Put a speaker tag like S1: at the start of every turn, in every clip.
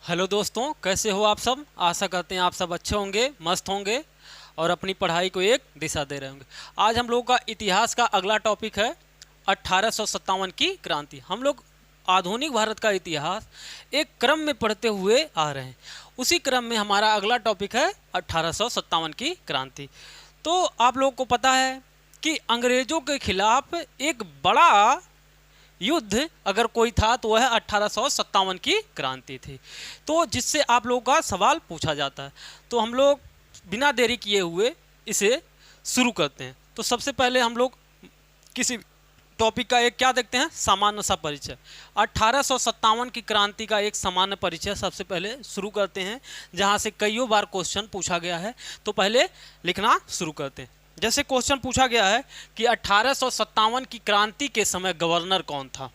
S1: Hello दोस्तों, कैसे हो आप सब। आशा करते हैं आप सब अच्छे होंगे, मस्त होंगे और अपनी पढ़ाई को एक दिशा दे रहे होंगे। आज हम लोगों का इतिहास का अगला टॉपिक है 1857 की क्रांति। हम लोग आधुनिक भारत का इतिहास एक क्रम में पढ़ते हुए आ रहे हैं। उसी क्रम में हमारा अगला टॉपिक है 1857 की क्रांति। तो आप लोगों को पता है कि अंग्रेजों के खिलाफ एक बड़ा युद्ध अगर कोई था तो वह 1857 की क्रांति थी। तो जिससे आप लोगों का सवाल पूछा जाता है, तो हम लोग बिना देरी किए हुए इसे शुरू करते हैं। तो सबसे पहले हम लोग किसी टॉपिक का एक क्या देखते हैं, सामान्य सा परिचय। 1857 की क्रांति का एक सामान्य परिचय सबसे पहले शुरू करते हैं, जहां से कईयों बार क्वेश्चन पूछा गया है। तो पहले लिखना शुरू करते हैं। जैसे क्वेश्चन पूछा गया है कि 1857 की क्रांति के समय गवर्नर कौन था।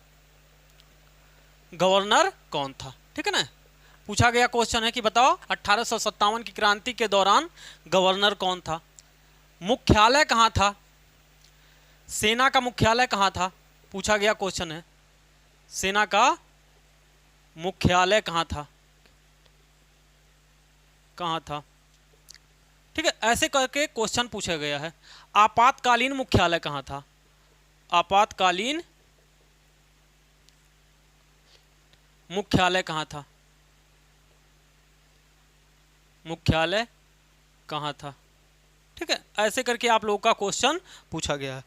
S1: गवर्नर कौन था, ठीक है ना। पूछा गया क्वेश्चन है कि बताओ 1857 की क्रांति के दौरान गवर्नर कौन था, मुख्यालय कहां था, सेना का मुख्यालय कहां था। पूछा गया क्वेश्चन है सेना का मुख्यालय कहां था, कहां था, ठीक है। ऐसे करके क्वेश्चन पूछा गया है। आपातकालीन मुख्यालय कहां था, आपातकालीन मुख्यालय कहां था, मुख्यालय कहां था, ठीक है। ऐसे करके आप लोगों का क्वेश्चन पूछा गया है।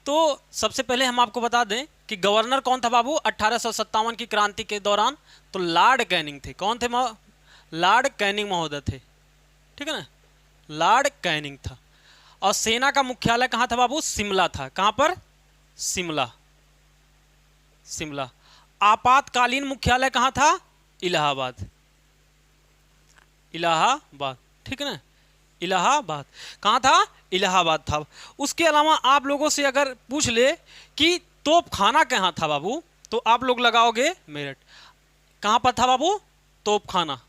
S1: तो सबसे पहले हम आपको बता दें कि गवर्नर कौन था बाबू 1857 की क्रांति के दौरान। तो लॉर्ड कैनिंग थे। कौन थे? लॉर्ड कैनिंग महोदय थे, ठीक है ना। लॉर्ड कैनिंग था। और सेना का मुख्यालय कहां था बाबू? शिमला था। कहां पर? शिमला, शिमला। आपातकालीन मुख्यालय कहां था? इलाहाबाद, इलाहाबाद, ठीक है ना। इलाहाबाद कहां था? इलाहाबाद था। उसके अलावा आप लोगों से अगर पूछ ले कि तोपखाना कहां था बाबू, तो आप लोग लगाओगे मेरठ। कहां पर था बाबू? तोपखाना।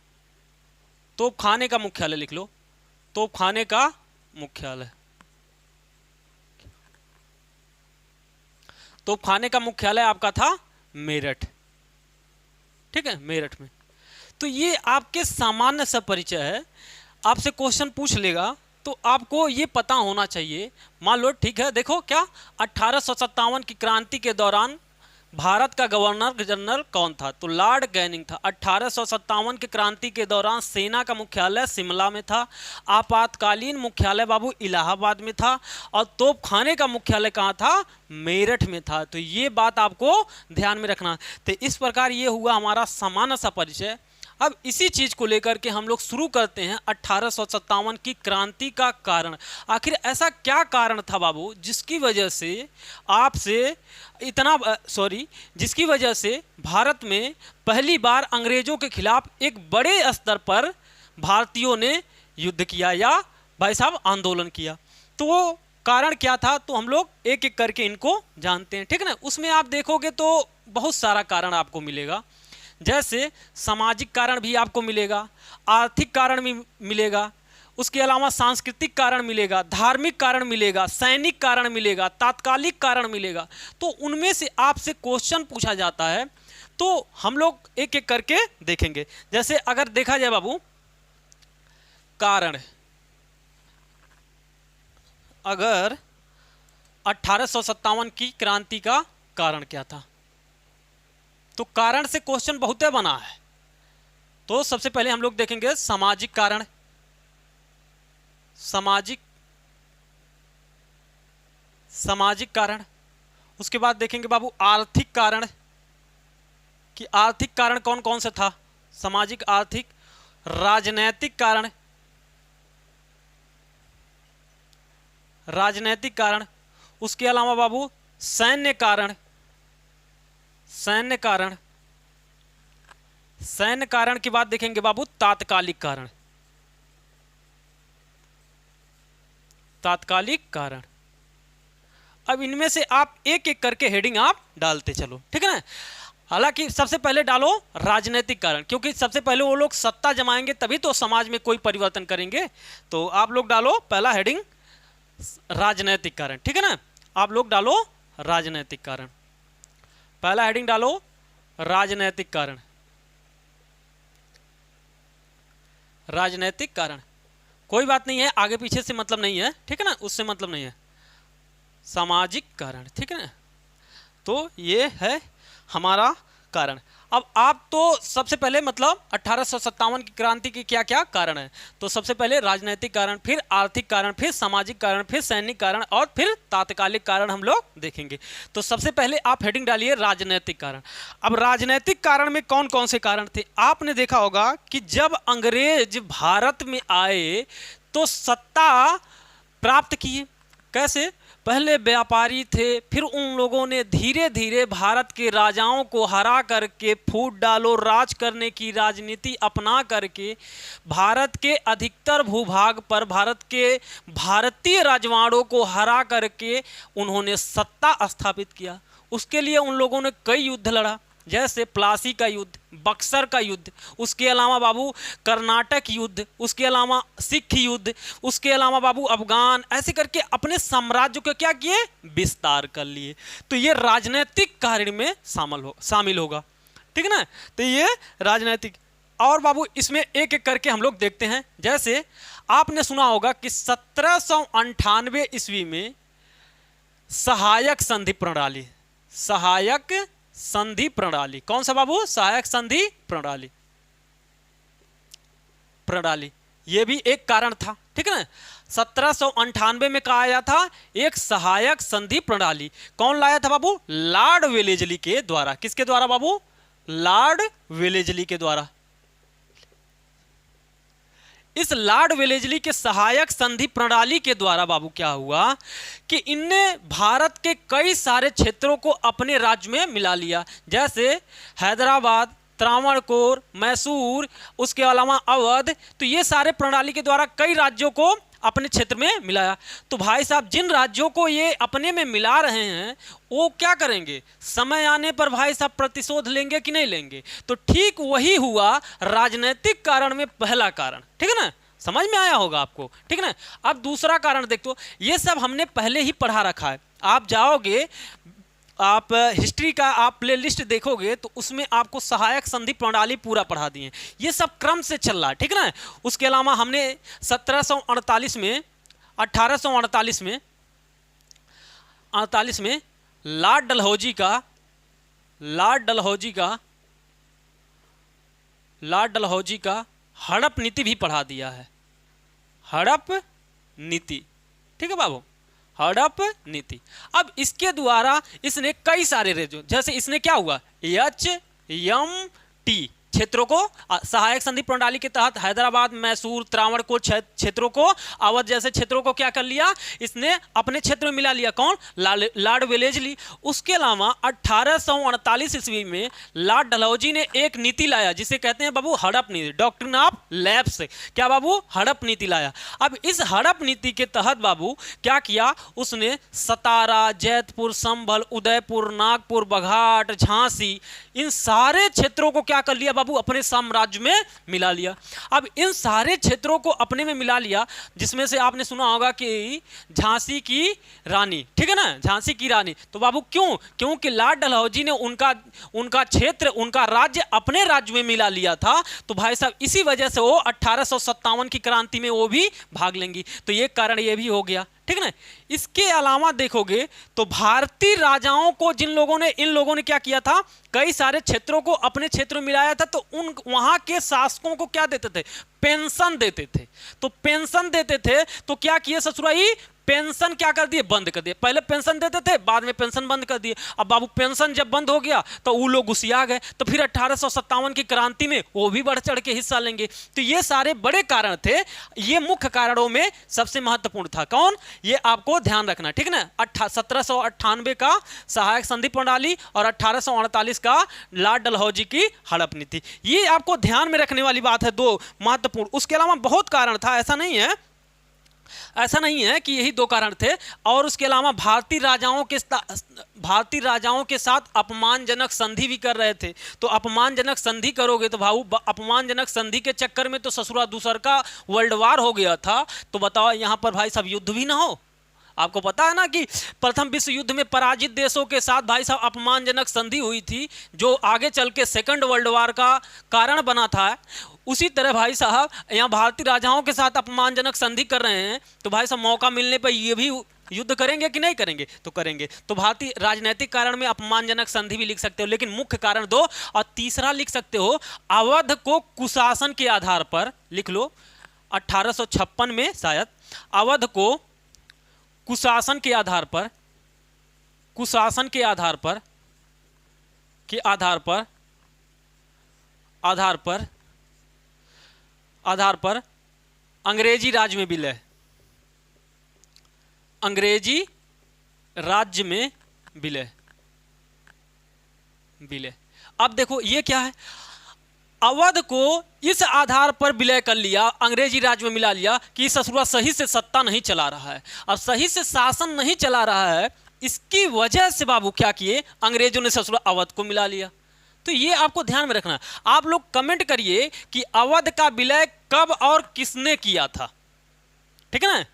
S1: तोपखाने का मुख्यालय लिख लो, तोपखाने का मुख्यालय। तोपखाने का मुख्यालय आपका था मेरठ, ठीक है, मेरठ में। तो ये आपके सामान्य सा परिचय है। आपसे क्वेश्चन पूछ लेगा तो आपको ये पता होना चाहिए। मान लो, ठीक है, देखो क्या 1857 की क्रांति के दौरान भारत का गवर्नर जनरल कौन था? तो लॉर्ड कैनिंग था। 1857 की क्रांति के दौरान सेना का मुख्यालय शिमला में था। आपातकालीन मुख्यालय बाबू इलाहाबाद में था। और तोपखाने का मुख्यालय कहाँ था? मेरठ में था। तो ये बात आपको ध्यान में रखना। तो इस प्रकार ये हुआ हमारा सामान्य सा परिचय। अब इसी चीज को लेकर के हम लोग शुरू करते हैं 1857 की क्रांति का कारण। आखिर ऐसा क्या कारण था बाबू जिसकी वजह से आपसे जिसकी वजह से भारत में पहली बार अंग्रेजों के खिलाफ एक बड़े स्तर पर भारतीयों ने युद्ध किया या भाई साहब आंदोलन किया। तो वो कारण क्या था, तो हम लोग एक एक करके इनको जानते हैं, ठीक है ना। उसमें आप देखोगे तो बहुत सारा कारण आपको मिलेगा। जैसे सामाजिक कारण भी आपको मिलेगा, आर्थिक कारण भी मिलेगा, उसके अलावा सांस्कृतिक कारण मिलेगा, धार्मिक कारण मिलेगा, सैनिक कारण मिलेगा, तात्कालिक कारण मिलेगा। तो उनमें से आपसे क्वेश्चन पूछा जाता है, तो हम लोग एक एक करके देखेंगे। जैसे अगर देखा जाए बाबू कारण, अगर 1857 की क्रांति का कारण क्या था, तो कारण से क्वेश्चन बहुत बना है। तो सबसे पहले हम लोग देखेंगे सामाजिक कारण, सामाजिक कारण। उसके बाद देखेंगे बाबू आर्थिक कारण, कि आर्थिक कारण कौन कौन सा था, सामाजिक, आर्थिक। राजनैतिक कारण, राजनैतिक कारण। उसके अलावा बाबू सैन्य कारण, सैन्य कारण। सैन्य कारण के बाद देखेंगे बाबू तात्कालिक कारण, तात्कालिक कारण। अब इनमें से आप एक एक करके हेडिंग आप डालते चलो, ठीक है ना। हालांकि सबसे पहले डालो राजनीतिक कारण, क्योंकि सबसे पहले वो लोग सत्ता जमाएंगे तभी तो समाज में कोई परिवर्तन करेंगे। तो आप लोग डालो पहला हेडिंग राजनीतिक कारण, ठीक है ना। आप लोग डालो राजनीतिक कारण, पहला हेडिंग डालो राजनीतिक कारण। राजनैतिक कारण, कोई बात नहीं है, आगे पीछे से मतलब नहीं है, ठीक है ना, उससे मतलब नहीं है। सामाजिक कारण, ठीक है ना, तो ये है हमारा कारण। अब आप तो सबसे पहले मतलब 1857 की क्रांति के क्या क्या कारण है, तो सबसे पहले राजनीतिक कारण, फिर आर्थिक कारण, फिर सामाजिक कारण, फिर सैनिक कारण और फिर तात्कालिक कारण हम लोग देखेंगे। तो सबसे पहले आप हेडिंग डालिए राजनीतिक कारण। अब राजनीतिक कारण में कौन कौन से कारण थे? आपने देखा होगा कि जब अंग्रेज भारत में आए तो सत्ता प्राप्त किए कैसे? पहले व्यापारी थे, फिर उन लोगों ने धीरे धीरे भारत के राजाओं को हरा करके फूट डालो राज करने की राजनीति अपना करके भारत के अधिकतर भूभाग पर भारत के भारतीय राजवाड़ों को हरा करके उन्होंने सत्ता स्थापित किया। उसके लिए उन लोगों ने कई युद्ध लड़ा, जैसे प्लासी का युद्ध, बक्सर का युद्ध, उसके अलावा बाबू कर्नाटक युद्ध, उसके अलावा सिख युद्ध, उसके अलावा बाबू अफगान, ऐसे करके अपने साम्राज्य को क्या किए? विस्तार कर लिए। तो ये राजनीतिक कार्य में शामिल होगा, ठीक है ना। तो ये राजनीतिक, और बाबू इसमें एक एक करके हम लोग देखते हैं। जैसे आपने सुना होगा कि 1798 ईस्वी में सहायक संधि प्रणाली, सहायक संधि प्रणाली, कौन सा बाबू? सहायक संधि प्रणाली, यह भी एक कारण था, ठीक है ना। 1798 में कहा आया था एक सहायक संधि प्रणाली, कौन लाया था बाबू? लॉर्ड वेलेजली के द्वारा। किसके द्वारा बाबू? लॉर्ड वेलेजली के द्वारा। इस लॉर्ड वेलेजली के सहायक संधि प्रणाली के द्वारा बाबू क्या हुआ कि इनने भारत के कई सारे क्षेत्रों को अपने राज्य में मिला लिया, जैसे हैदराबाद, त्रावणकोर, मैसूर, उसके अलावा अवध। तो ये सारे प्रणाली के द्वारा कई राज्यों को अपने क्षेत्र में मिलाया। तो भाई साहब जिन राज्यों को ये अपने में मिला रहे हैं वो क्या करेंगे? समय आने पर भाई साहब प्रतिशोध लेंगे कि नहीं लेंगे? तो ठीक वही हुआ राजनीतिक कारण में पहला कारण, ठीक है ना। समझ में आया होगा आपको, ठीक है ना। अब दूसरा कारण देखो, ये सब हमने पहले ही पढ़ा रखा है। आप जाओगे, आप हिस्ट्री का आप प्ले लिस्ट देखोगे तो उसमें आपको सहायक संधि प्रणाली पूरा पढ़ा दिए, ये सब क्रम से चल रहा है, ठीक है ना। उसके अलावा हमने 1748 में 1848 में 48 में लॉर्ड डलहौजी का हड़प नीति भी पढ़ा दिया है। हड़प नीति, ठीक है बाबू, हड़प नीति। अब इसके द्वारा इसने कई सारे राज्यों, जैसे इसने क्या हुआ, HMT क्षेत्रों को सहायक संधि प्रणाली के तहत हैदराबाद, मैसूर, त्रावणकोर क्षेत्रों को, अवध जैसे क्षेत्रों को क्या कर लिया? इसने अपने क्षेत्र में मिला लिया। कौन? Lord Wellesley. उसके अलावा 1848 ईस्वी में लॉर्ड डलहौजी ने एक नीति लाया जिसे कहते हैं बाबू हड़प नीति, डॉक्ट्रिन ऑफ लैप्स। क्या बाबू? हड़प नीति लाया। अब इस हड़प नीति के तहत बाबू क्या किया? उसने सतारा, जैतपुर, संभल, उदयपुर, नागपुर, बघाट, झांसी, इन सारे क्षेत्रों को क्या कर लिया बाबू? अपने साम्राज्य में मिला लिया। अब इन सारे क्षेत्रों को अपने में मिला लिया, जिसमें से आपने सुना होगा कि झांसी की रानी, ठीक है ना, झांसी की रानी। तो बाबू क्यों? क्योंकि लॉर्ड डलहौजी ने उनका क्षेत्र, उनका राज्य अपने राज्य में मिला लिया था। तो भाई साहब इसी वजह से वो 1857 की क्रांति में वो भी भाग लेंगी। तो ये कारण ये भी हो गया, ठीक है ना। इसके अलावा देखोगे तो भारतीय राजाओं को इन लोगों ने क्या किया था? कई सारे क्षेत्रों को अपने क्षेत्र में मिलाया था। तो वहां के शासकों को क्या देते थे? पेंशन देते थे। तो पेंशन देते थे तो क्या किए ससुराई? पेंशन क्या कर दिए? बंद कर दिए। पहले पेंशन देते थे, बाद में पेंशन बंद कर दिए। अब बाबू पेंशन जब बंद हो गया तो वो लोग गुस्सिया गए। तो फिर 1857 की क्रांति में वो भी बढ़ चढ़ के हिस्सा लेंगे। तो ये सारे बड़े कारण थे। ये मुख्य कारणों में सबसे महत्वपूर्ण था। कौन? ये आपको ध्यान रखना, ठीक है ना। 1798 का सहायक संधि प्रणाली और 1848 का लॉर्ड डलहौजी की हड़प नीति, ये आपको ध्यान में रखने वाली बात है, दो महत्वपूर्ण। उसके अलावा बहुत कारण था, ऐसा नहीं है कि यही दो कारण थे। और उसके अलावा भारतीय राजाओं के साथ अपमानजनक संधि भी कर रहे थे। तो अपमानजनक संधि करोगे तो भाऊ, अपमानजनक संधि के चक्कर में तो ससुरा दूसर का वर्ल्ड वार हो गया था। तो बताओ यहां पर भाई साहब युद्ध भी ना हो। आपको पता है ना कि प्रथम विश्व युद्ध में पराजित देशों के साथ भाई साहब अपमानजनक संधि हुई थी, जो आगे चल के सेकंड वर्ल्ड वार का कारण बना था। उसी तरह भाई साहब यहाँ भारतीय राजाओं के साथ अपमानजनक संधि कर रहे हैं, तो भाई साहब मौका मिलने पर ये भी युद्ध करेंगे कि नहीं करेंगे? तो करेंगे। तो भारतीय राजनीतिक कारण में अपमानजनक संधि भी लिख सकते हो, लेकिन मुख्य कारण दो। और तीसरा लिख सकते हो, अवध को कुशासन के आधार पर, लिख लो 1856 में शायद, अवध को कुशासन के आधार पर, कुशासन के आधार पर, के आधार पर, आधार पर, आधार पर अंग्रेजी राज्य में विलय, अंग्रेजी राज्य में विलय, विलय। अब देखो ये क्या है, अवध को इस आधार पर विलय कर लिया, अंग्रेजी राज्य में मिला लिया कि ससुरा सही से सत्ता नहीं चला रहा है और सही से शासन नहीं चला रहा है। इसकी वजह से बाबू क्या किए, अंग्रेजों ने ससुरा अवध को मिला लिया। तो ये आपको ध्यान में रखना। आप लोग कमेंट करिए कि अवध का विलय कब और किसने किया था, ठीक है ना?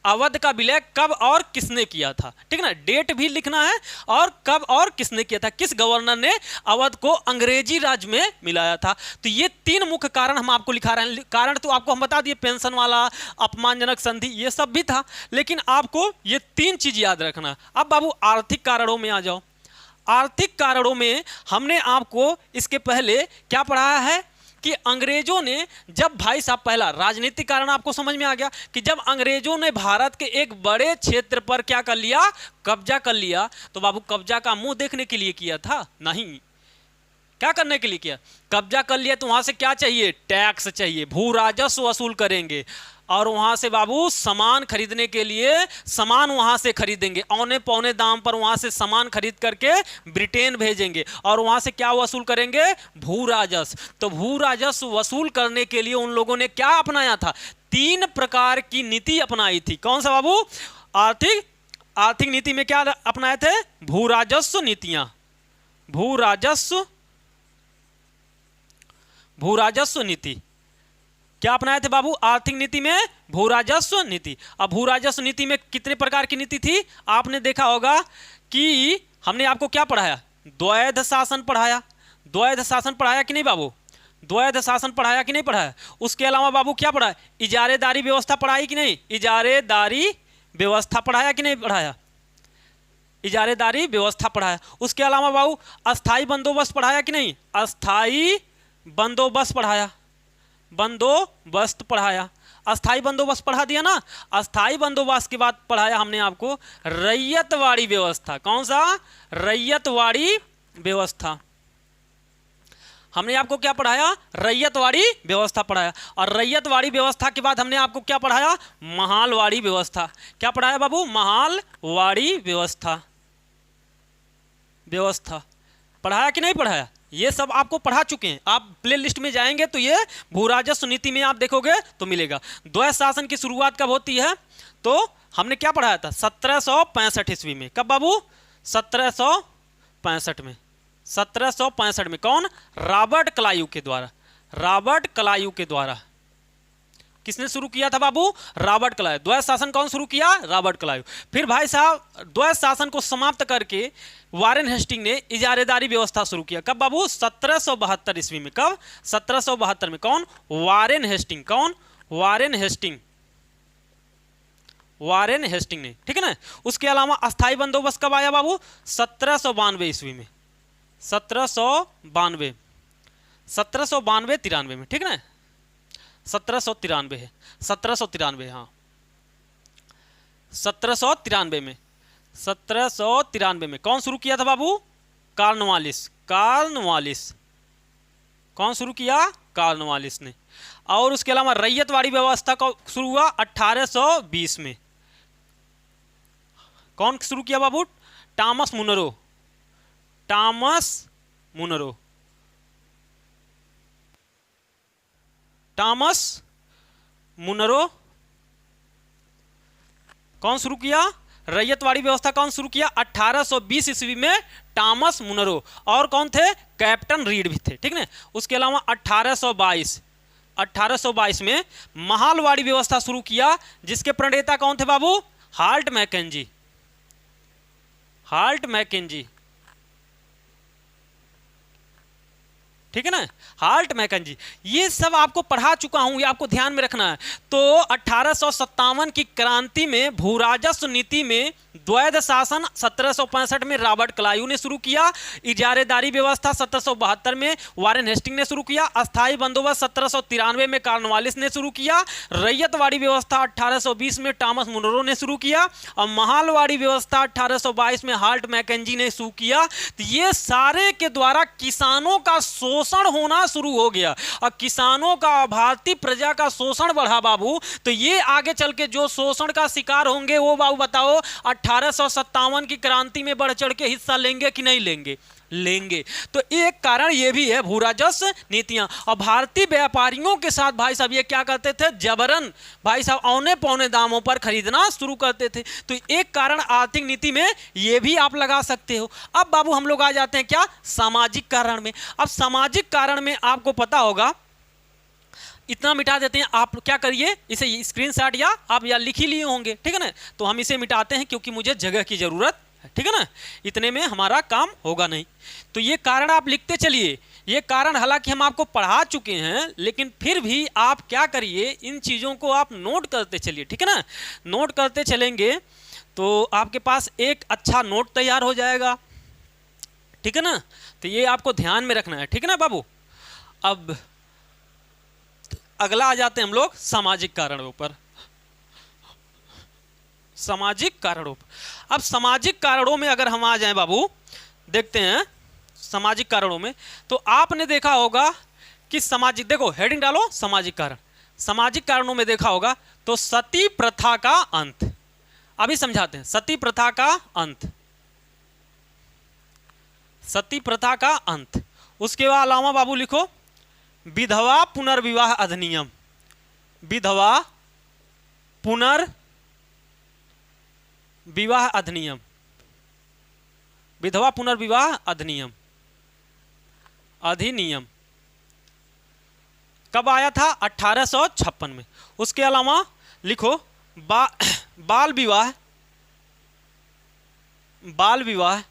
S1: अवध का विलय कब और किसने किया था, ठीक है ना? डेट भी लिखना है और कब और किसने किया था, किस गवर्नर ने अवध को अंग्रेजी राज्य में मिलाया था। तो ये तीन मुख्य कारण हम आपको लिखा रहे हैं। कारण तो आपको हम बता दिए, पेंशन वाला, अपमानजनक संधि, ये सब भी था, लेकिन आपको ये तीन चीज याद रखना। अब बाबू आर्थिक कारणों में आ जाओ। आर्थिक कारणों में हमने आपको इसके पहले क्या पढ़ाया है कि अंग्रेजों ने जब, भाई साहब पहला राजनीतिक कारण आपको समझ में आ गया कि जब अंग्रेजों ने भारत के एक बड़े क्षेत्र पर क्या कर लिया, कब्जा कर लिया। तो बाबू कब्जा का मुंह देखने के लिए किया था? नहीं। क्या करने के लिए किया? कब्जा कर लिया तो वहां से क्या चाहिए, टैक्स चाहिए, भू राजस्व वसूल करेंगे और वहां से बाबू सामान खरीदने के लिए सामान वहां से खरीदेंगे, औने पौने दाम पर वहां से सामान खरीद करके ब्रिटेन भेजेंगे और वहां से क्या वसूल करेंगे, भू राजस्व। तो भू राजस्व वसूल करने के लिए उन लोगों ने क्या अपनाया था, तीन प्रकार की नीति अपनाई थी। कौन सा बाबू? आर्थिक नीति में क्या अपनाए थे, भू राजस्व नीतियां, भू राजस्व नीति क्या अपनाए थे बाबू? आर्थिक नीति में भू राजस्व नीति। अब भू राजस्व नीति में कितने प्रकार की नीति थी? आपने देखा होगा कि हमने आपको क्या पढ़ाया, द्वैध शासन पढ़ाया। द्वैध शासन पढ़ाया कि नहीं बाबू? द्वैध शासन पढ़ाया कि नहीं पढ़ाया? उसके अलावा बाबू क्या पढ़ाया, इजारेदारी व्यवस्था पढ़ाई कि नहीं? इजारेदारी व्यवस्था पढ़ाया कि नहीं पढ़ाया? इजारेदारी व्यवस्था पढ़ाया। उसके अलावा बाबू अस्थाई बंदोबस्त पढ़ाया कि नहीं? अस्थाई बंदोबस्त पढ़ाया, बंदोबस्त पढ़ाया। अस्थाई बंदोबस्त पढ़ा दिया ना। अस्थाई बंदोबस्त के बाद पढ़ाया हमने आपको रैयतवाड़ी व्यवस्था। कौन सा? रैयतवाड़ी व्यवस्था। हमने आपको क्या पढ़ाया? रैयतवाड़ी व्यवस्था पढ़ाया। और रैयतवाड़ी व्यवस्था के बाद हमने आपको क्या पढ़ाया? महालवाड़ी व्यवस्था। क्या पढ़ाया बाबू? महालवाड़ी व्यवस्था, व्यवस्था पढ़ाया कि नहीं पढ़ाया? ये सब आपको पढ़ा चुके हैं। आप प्ले लिस्ट में जाएंगे तो ये भू राजस्व नीति में आप देखोगे तो मिलेगा। द्वैध शासन की शुरुआत कब होती है? तो हमने क्या पढ़ाया था? 1765 ईस्वी में। कब बाबू? 1765 में। 1765 में कौन? रॉबर्ट क्लाइव के द्वारा। रॉबर्ट क्लाइव के द्वारा। किसने शुरू किया था बाबू? Robert Clive. द्वैध शासन कौन शुरू किया? Robert Clive. फिर भाई साहब द्वैध शासन को समाप्त करके वारेन हेस्टिंग ने इजारेदारी व्यवस्था शुरू किया। कब बाबू? 1772 ईस्वी में। कब? 1772 में। कौन? Warren Hasting. कौन? Warren Hasting. वारेन हेस्टिंग ने, ठीक है ना। उसके अलावा अस्थाई बंदोबस्त कब आया बाबू? 1792 ईस्वी में। 1792, 1792-93 में, ठीक है ना। 1793 है, 1793, हाँ 1793 में। 1793 में कौन शुरू किया था बाबू? कॉर्नवालिस। कॉर्नवालिस। कौन शुरू किया? कॉर्नवालिस ने। और उसके अलावा रैयतवाड़ी व्यवस्था का शुरू हुआ 1820 में। कौन शुरू किया बाबू? Thomas Munro. Thomas Munro. Thomas Munro कौन शुरू किया? रैयतवाड़ी व्यवस्था कौन शुरू किया? 1820 ईस्वी में टॉमस मुनरो। और कौन थे? कैप्टन रीड भी थे, ठीक है। उसके अलावा 1822 में महालवाड़ी व्यवस्था शुरू किया, जिसके प्रणेता कौन थे बाबू? Holt Mackenzie. Holt Mackenzie. ठीक है ना, हाल्ट मैकेंजी, ये सब आपको पढ़ा चुका हूं, ये आपको ध्यान में रखना है। तो 1857 की क्रांति में भू राजस्व नीति में द्वैध शासन 1765 में रॉबर्ट क्लाइव ने शुरू किया, इजारेदारी व्यवस्था 1772 में वारेन हेस्टिंग ने शुरू किया, अस्थाई बंदोबस्त 1793 में कॉर्नवालिस ने शुरू किया, रैयतवाड़ी व्यवस्था 1820 में टॉमस मुनरो ने शुरू किया, और महालवाड़ी व्यवस्था 1822 में हाल्ट मैकेंजी ने शुरू किया। तो ये सारे के द्वारा किसानों का शोषण होना शुरू हो गया, और किसानों का, भारतीय प्रजा का शोषण बढ़ा बाबू। तो ये आगे चल के जो शोषण का शिकार होंगे वो बाबू बताओ 1857 की क्रांति में बढ़ चढ़ के हिस्सा लेंगे कि नहीं लेंगे? लेंगे। तो एक कारण ये भी है भू राजस्व नीतियां। और भारतीय व्यापारियों के साथ भाई साहब ये क्या करते थे, जबरन भाई साहब औने पौने दामों पर खरीदना शुरू करते थे। तो एक कारण आर्थिक नीति में ये भी आप लगा सकते हो। अब बाबू हम लोग आ जाते हैं क्या, सामाजिक कारण में। अब सामाजिक कारण में आपको पता होगा, इतना मिटा देते हैं, आप क्या करिए इसे स्क्रीनशॉट या आप या लिख ही लिए होंगे, ठीक है ना। तो हम इसे मिटाते हैं क्योंकि मुझे जगह की जरूरत है, ठीक है ना, इतने में हमारा काम होगा नहीं। तो ये कारण आप लिखते चलिए। ये कारण हालांकि हम आपको पढ़ा चुके हैं, लेकिन फिर भी आप क्या करिए, इन चीज़ों को आप नोट करते चलिए, ठीक है ना। नोट करते चलेंगे तो आपके पास एक अच्छा नोट तैयार हो जाएगा, ठीक है ना। तो ये आपको ध्यान में रखना है, ठीक है ना बाबू। अब अगला आ जाते हैं हम लोग सामाजिक कारणों पर। सामाजिक कारणों पर, अब सामाजिक कारणों में अगर हम आ जाएं बाबू, देखते हैं सामाजिक कारणों में। तो आपने देखा होगा कि सामाजिक, देखो हेडिंग डालो सामाजिक कारण। सामाजिक कारणों में देखा होगा तो सती प्रथा का अंत, अभी समझाते हैं। सती प्रथा का अंत, सती प्रथा का अंत। उसके अलावा बाबू लिखो विधवा पुनर्विवाह अधिनियम, विधवा पुनर्विवाह अधिनियम, विधवा पुनर्विवाह अधिनियम, अधिनियम कब आया था? 1856 में। उसके अलावा लिखो बाल विवाह, बाल विवाह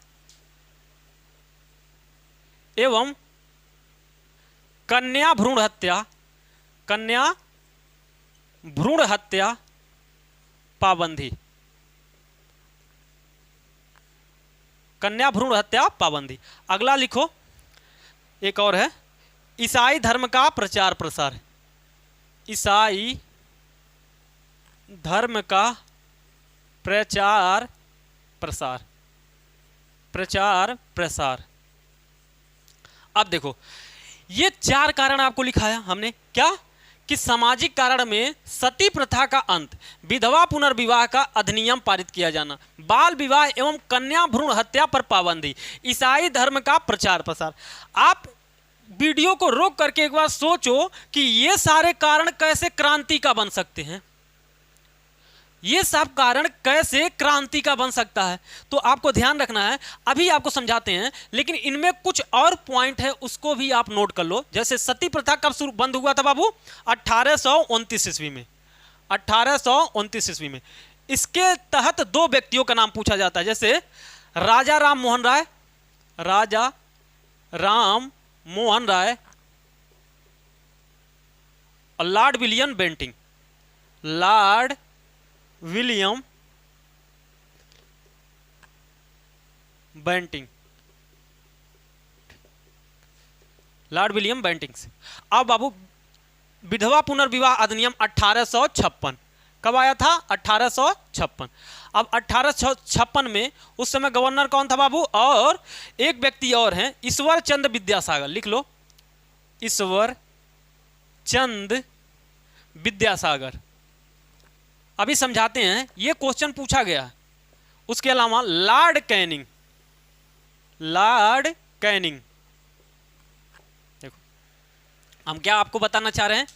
S1: एवं कन्या भ्रूण हत्या, कन्या भ्रूण हत्या पाबंदी, कन्या भ्रूण हत्या पाबंदी। अगला लिखो, एक और है ईसाई धर्म का प्रचार प्रसार, ईसाई धर्म का प्रचार प्रसार, प्रचार प्रसार। अब देखो ये चार कारण आपको लिखाया हमने, क्या कि सामाजिक कारण में सती प्रथा का अंत, विधवा पुनर्विवाह का अधिनियम पारित किया जाना, बाल विवाह एवं कन्या भ्रूण हत्या पर पाबंदी, ईसाई धर्म का प्रचार प्रसार। आप वीडियो को रोक करके एक बार सोचो कि ये सारे कारण कैसे क्रांति का बन सकते हैं, ये सब कारण कैसे क्रांति का बन सकता है। तो आपको ध्यान रखना है, अभी आपको समझाते हैं, लेकिन इनमें कुछ और पॉइंट है उसको भी आप नोट कर लो। जैसे सती प्रथा कब शुरू बंद हुआ था बाबू? 1829 ईस्वी में, 1829 ईस्वी में। इसके तहत दो व्यक्तियों का नाम पूछा जाता है, जैसे राजा राम मोहन राय, राजा राम मोहन राय और Lord William Bentinck, Lord William Bentinck, Lord William Bentinck से। अब बाबू विधवा पुनर्विवाह अधिनियम 1856 कब आया था? 1856। अब 1856 में उस समय गवर्नर कौन था बाबू? और एक व्यक्ति और हैं, ईश्वर चंद विद्यासागर, लिख लो ईश्वर चंद विद्यासागर। अभी समझाते हैं, ये क्वेश्चन पूछा गया। उसके अलावा लॉर्ड कैनिंग, लॉर्ड कैनिंग, देखो हम क्या आपको बताना चाह रहे हैं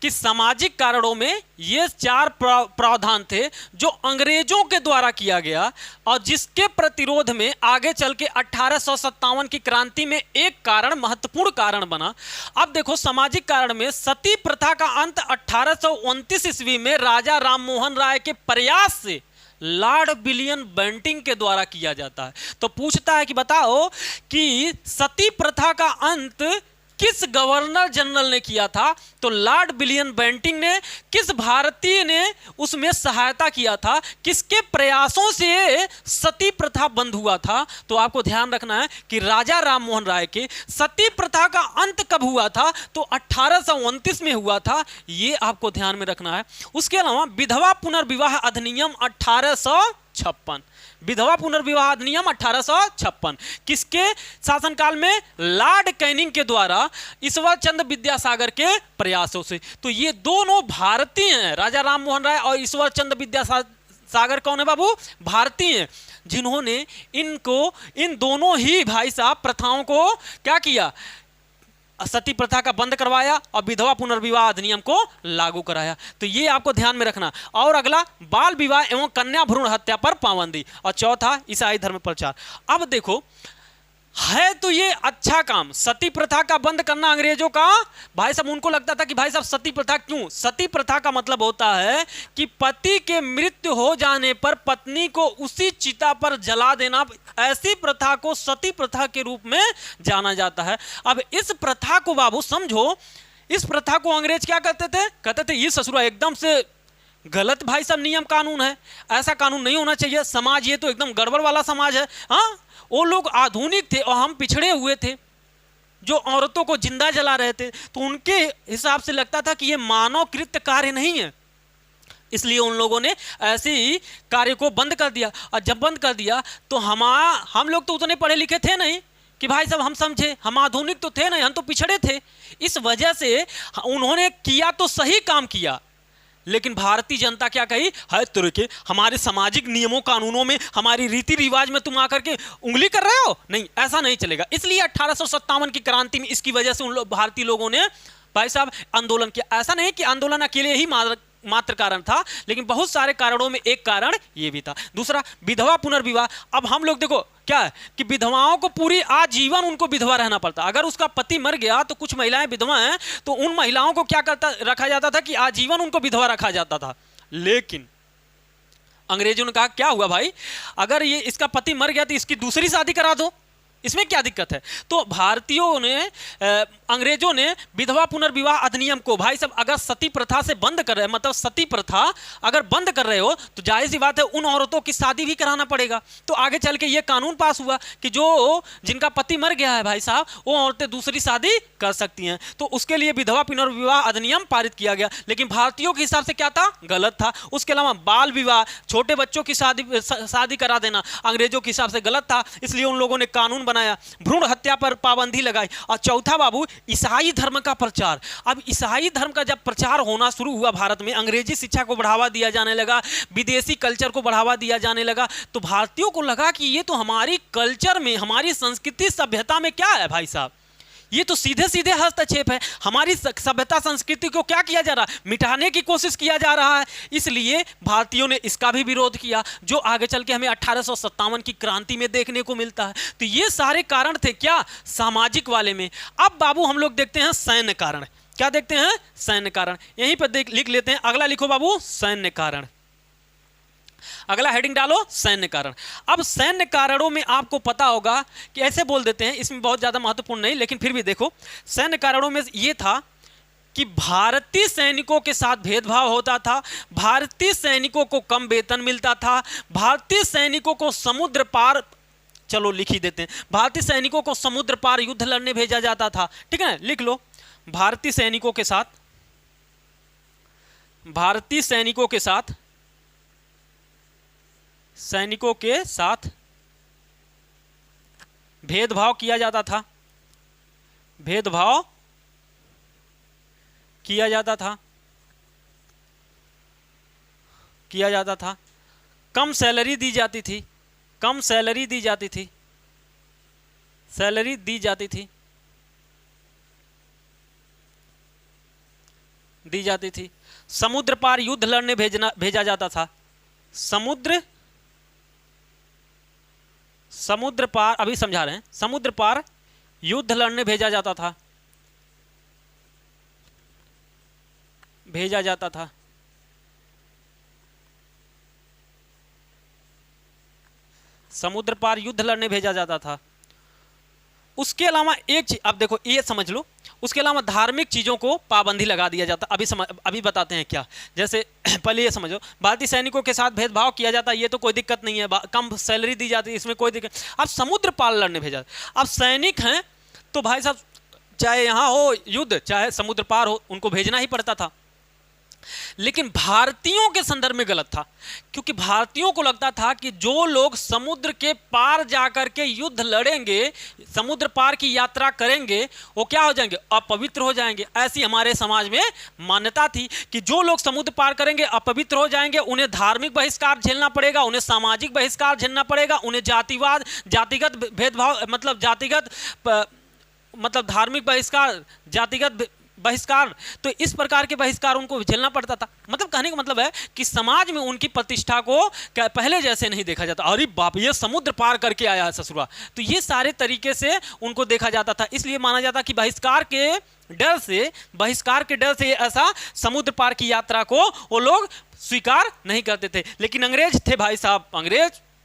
S1: कि सामाजिक कारणों में ये चार प्रावधान थे जो अंग्रेजों के द्वारा किया गया और जिसके प्रतिरोध में आगे चल के 1857 की क्रांति में एक कारण, महत्वपूर्ण कारण बना। अब देखो सामाजिक कारण में सती प्रथा का अंत 1829 ईस्वी में राजा राममोहन राय के प्रयास से लॉर्ड विलियम बेंटिंग के द्वारा किया जाता है। तो पूछता है कि बताओ कि सती प्रथा का अंत किस गवर्नर जनरल ने किया था? तो लॉर्ड विलियम बेंटिंक ने। किस भारतीय ने उसमें सहायता किया था? किसके प्रयासों से सती प्रथा बंद हुआ था? तो आपको ध्यान रखना है कि राजा राम मोहन राय के सती प्रथा का अंत कब हुआ था? तो 1829 में हुआ था, ये आपको ध्यान में रखना है। उसके अलावा विधवा पुनर्विवाह अधिनियम 1856, विधवा पुनर्विवाह अधिनियम 1856 किसके शासनकाल में? लॉर्ड कैनिंग के द्वारा ईश्वर चंद्र विद्यासागर के प्रयासों से। तो ये दोनों भारतीय हैं, राजा राम मोहन राय और ईश्वर चंद्र विद्यासागर कौन है बाबू? भारतीय हैं, जिन्होंने इन दोनों ही भाई साहब प्रथाओं को क्या किया? सती प्रथा का बंद करवाया और विधवा पुनर्विवाह अधिनियम को लागू कराया। तो ये आपको ध्यान में रखना। और अगला, बाल विवाह एवं कन्या भ्रूण हत्या पर पाबंदी। और चौथा, ईसाई धर्म प्रचार। अब देखो, है तो ये अच्छा काम, सती प्रथा का बंद करना अंग्रेजों का। भाई साहब उनको लगता था कि भाई साहब सती प्रथा क्यों? सती प्रथा का मतलब होता है कि पति के मृत्यु हो जाने पर पत्नी को उसी चिता पर जला देना। ऐसी प्रथा को सती प्रथा के रूप में जाना जाता है। अब इस प्रथा को बाबू समझो, इस प्रथा को अंग्रेज क्या कहते थे? कहते थे ये ससुरा एकदम से गलत भाई साहब नियम कानून है, ऐसा कानून नहीं होना चाहिए, समाज ये तो एकदम गड़बड़ वाला समाज है। हाँ, वो लोग आधुनिक थे और हम पिछड़े हुए थे, जो औरतों को जिंदा जला रहे थे। तो उनके हिसाब से लगता था कि ये मानवकृत कार्य नहीं है, इसलिए उन लोगों ने ऐसे ही कार्य को बंद कर दिया। और जब बंद कर दिया तो हम लोग तो उतने पढ़े लिखे थे नहीं कि भाई साहब हम समझे, हम आधुनिक तो थे नहीं, हम तो पिछड़े थे। इस वजह से उन्होंने किया तो सही काम किया, लेकिन भारतीय जनता क्या कही? है तुर के हमारे सामाजिक नियमों कानूनों में, हमारी रीति रिवाज में तुम आकर के उंगली कर रहे हो, नहीं, ऐसा नहीं चलेगा। इसलिए 1857 की क्रांति में इसकी वजह से उन भारतीय लोगों ने भाई साहब आंदोलन किया। ऐसा नहीं कि आंदोलन अकेले ही मात्र कारण था, लेकिन बहुत सारे कारणों में एक कारण ये भी था। दूसरा, विधवा पुनर्विवाह। अब हम लोग देखो क्या है कि विधवाओं को पूरी आजीवन उनको विधवा रहना पड़ता। अगर उसका पति मर गया तो कुछ महिलाएं विधवा हैं, तो उन महिलाओं को क्या रखा जाता था कि आजीवन उनको विधवा रखा जाता था। लेकिन अंग्रेजों ने कहा क्या हुआ भाई, अगर ये इसका पति मर गया तो इसकी दूसरी शादी करा दो, इसमें क्या दिक्कत है? तो भारतीयों ने अंग्रेजों ने विधवा पुनर्विवाह अधिनियम को भाई साहब अगर सती प्रथा से बंद कर रहे हैं, मतलब सती प्रथा अगर बंद कर रहे हो तो जाहिर सी बात है उन औरतों की शादी भी कराना पड़ेगा। तो आगे चल के ये कानून पास हुआ कि जो जिनका पति मर गया है भाई साहब, वो औरतें दूसरी शादी कर सकती हैं। तो उसके लिए विधवा पुनर्विवाह अधिनियम पारित किया गया, लेकिन भारतीयों के हिसाब से क्या था? गलत था। उसके अलावा बाल विवाह, छोटे बच्चों की शादी करा देना अंग्रेजों के हिसाब से गलत था, इसलिए उन लोगों ने कानून बनाया, भ्रूण हत्या पर पाबंदी लगाई। और चौथा बाबू, ईसाई धर्म का प्रचार। अब ईसाई धर्म का जब प्रचार होना शुरू हुआ भारत में, अंग्रेजी शिक्षा को बढ़ावा दिया जाने लगा, विदेशी कल्चर को बढ़ावा दिया जाने लगा, तो भारतीयों को लगा कि ये तो हमारी कल्चर में, हमारी संस्कृति सभ्यता में क्या है भाई साहब, ये तो सीधे सीधे हस्तक्षेप है। हमारी सभ्यता संस्कृति को क्या किया जा रहा है? मिटाने की कोशिश किया जा रहा है। इसलिए भारतीयों ने इसका भी विरोध किया, जो आगे चल के हमें 1857 की क्रांति में देखने को मिलता है। तो ये सारे कारण थे क्या? सामाजिक वाले में। अब बाबू हम लोग देखते हैं सैन्य कारण। क्या देखते हैं? सैन्य कारण। यहीं पर लिख लेते हैं, अगला लिखो बाबू, सैन्य कारण। अगला हेडिंग डालो, सैन्य कारण। अब सैन्य कारणों में आपको पता होगा कि ऐसे बोल देते हैं, इसमें बहुत ज्यादा महत्वपूर्ण नहीं, लेकिन फिर भी देखो, सैन्य कारणों में ये था कि भारतीय सैनिकों के साथ भेदभाव होता था, भारतीय सैनिकों को कम वेतन मिलता था, भारतीय सैनिकों को समुद्र पार, चलो लिख ही देते हैं, भारतीय सैनिकों को समुद्र पार युद्ध लड़ने भेजा जाता था। ठीक है, लिख लो, भारतीय सैनिकों के साथ भेदभाव किया जाता था, भेदभाव किया जाता था, कम सैलरी दी जाती थी, समुद्र पार युद्ध लड़ने भेजा जाता था, समुद्र पार, अभी समझा रहे हैं, समुद्र पार युद्ध लड़ने भेजा जाता था, समुद्र पार युद्ध लड़ने भेजा जाता था। उसके अलावा एक चीज, अब देखो ये समझ लो, उसके अलावा धार्मिक चीज़ों को पाबंदी लगा दिया जाता। अभी बताते हैं क्या। जैसे पहले ये समझो, भारतीय सैनिकों के साथ भेदभाव किया जाता, ये तो कोई दिक्कत नहीं है, कम सैलरी दी जाती है, इसमें कोई दिक्कत। अब समुद्र पार लड़ने भेजा, अब सैनिक हैं तो भाई साहब चाहे यहाँ हो युद्ध चाहे समुद्र पार हो, उनको भेजना ही पड़ता था। लेकिन भारतीयों के संदर्भ में गलत था, क्योंकि भारतीयों को लगता था कि जो लोग समुद्र के पार जाकर के युद्ध लड़ेंगे, समुद्र पार की यात्रा करेंगे, वो क्या हो जाएंगे, अपवित्र हो जाएंगे। ऐसी हमारे समाज में मान्यता थी कि जो लोग समुद्र पार करेंगे अपवित्र हो जाएंगे, उन्हें धार्मिक बहिष्कार झेलना पड़ेगा, उन्हें सामाजिक बहिष्कार झेलना पड़ेगा, उन्हें जातिवाद, जातिगत भेदभाव, मतलब धार्मिक बहिष्कार, जातिगत बहिष्कार, तो इस प्रकार के बहिष्कार उनको झेलना पड़ता था। मतलब कहने का मतलब है कि समाज में उनकी प्रतिष्ठा को पहले जैसे नहीं देखा जाता। अरे बाप, ये समुद्र पार करके आया है ससुरा, तो ये सारे तरीके से उनको देखा जाता था। इसलिए माना जाता कि बहिष्कार के डर से ऐसा समुद्र पार की यात्रा को वो लोग स्वीकार नहीं करते थे। लेकिन अंग्रेज थे भाई साहब,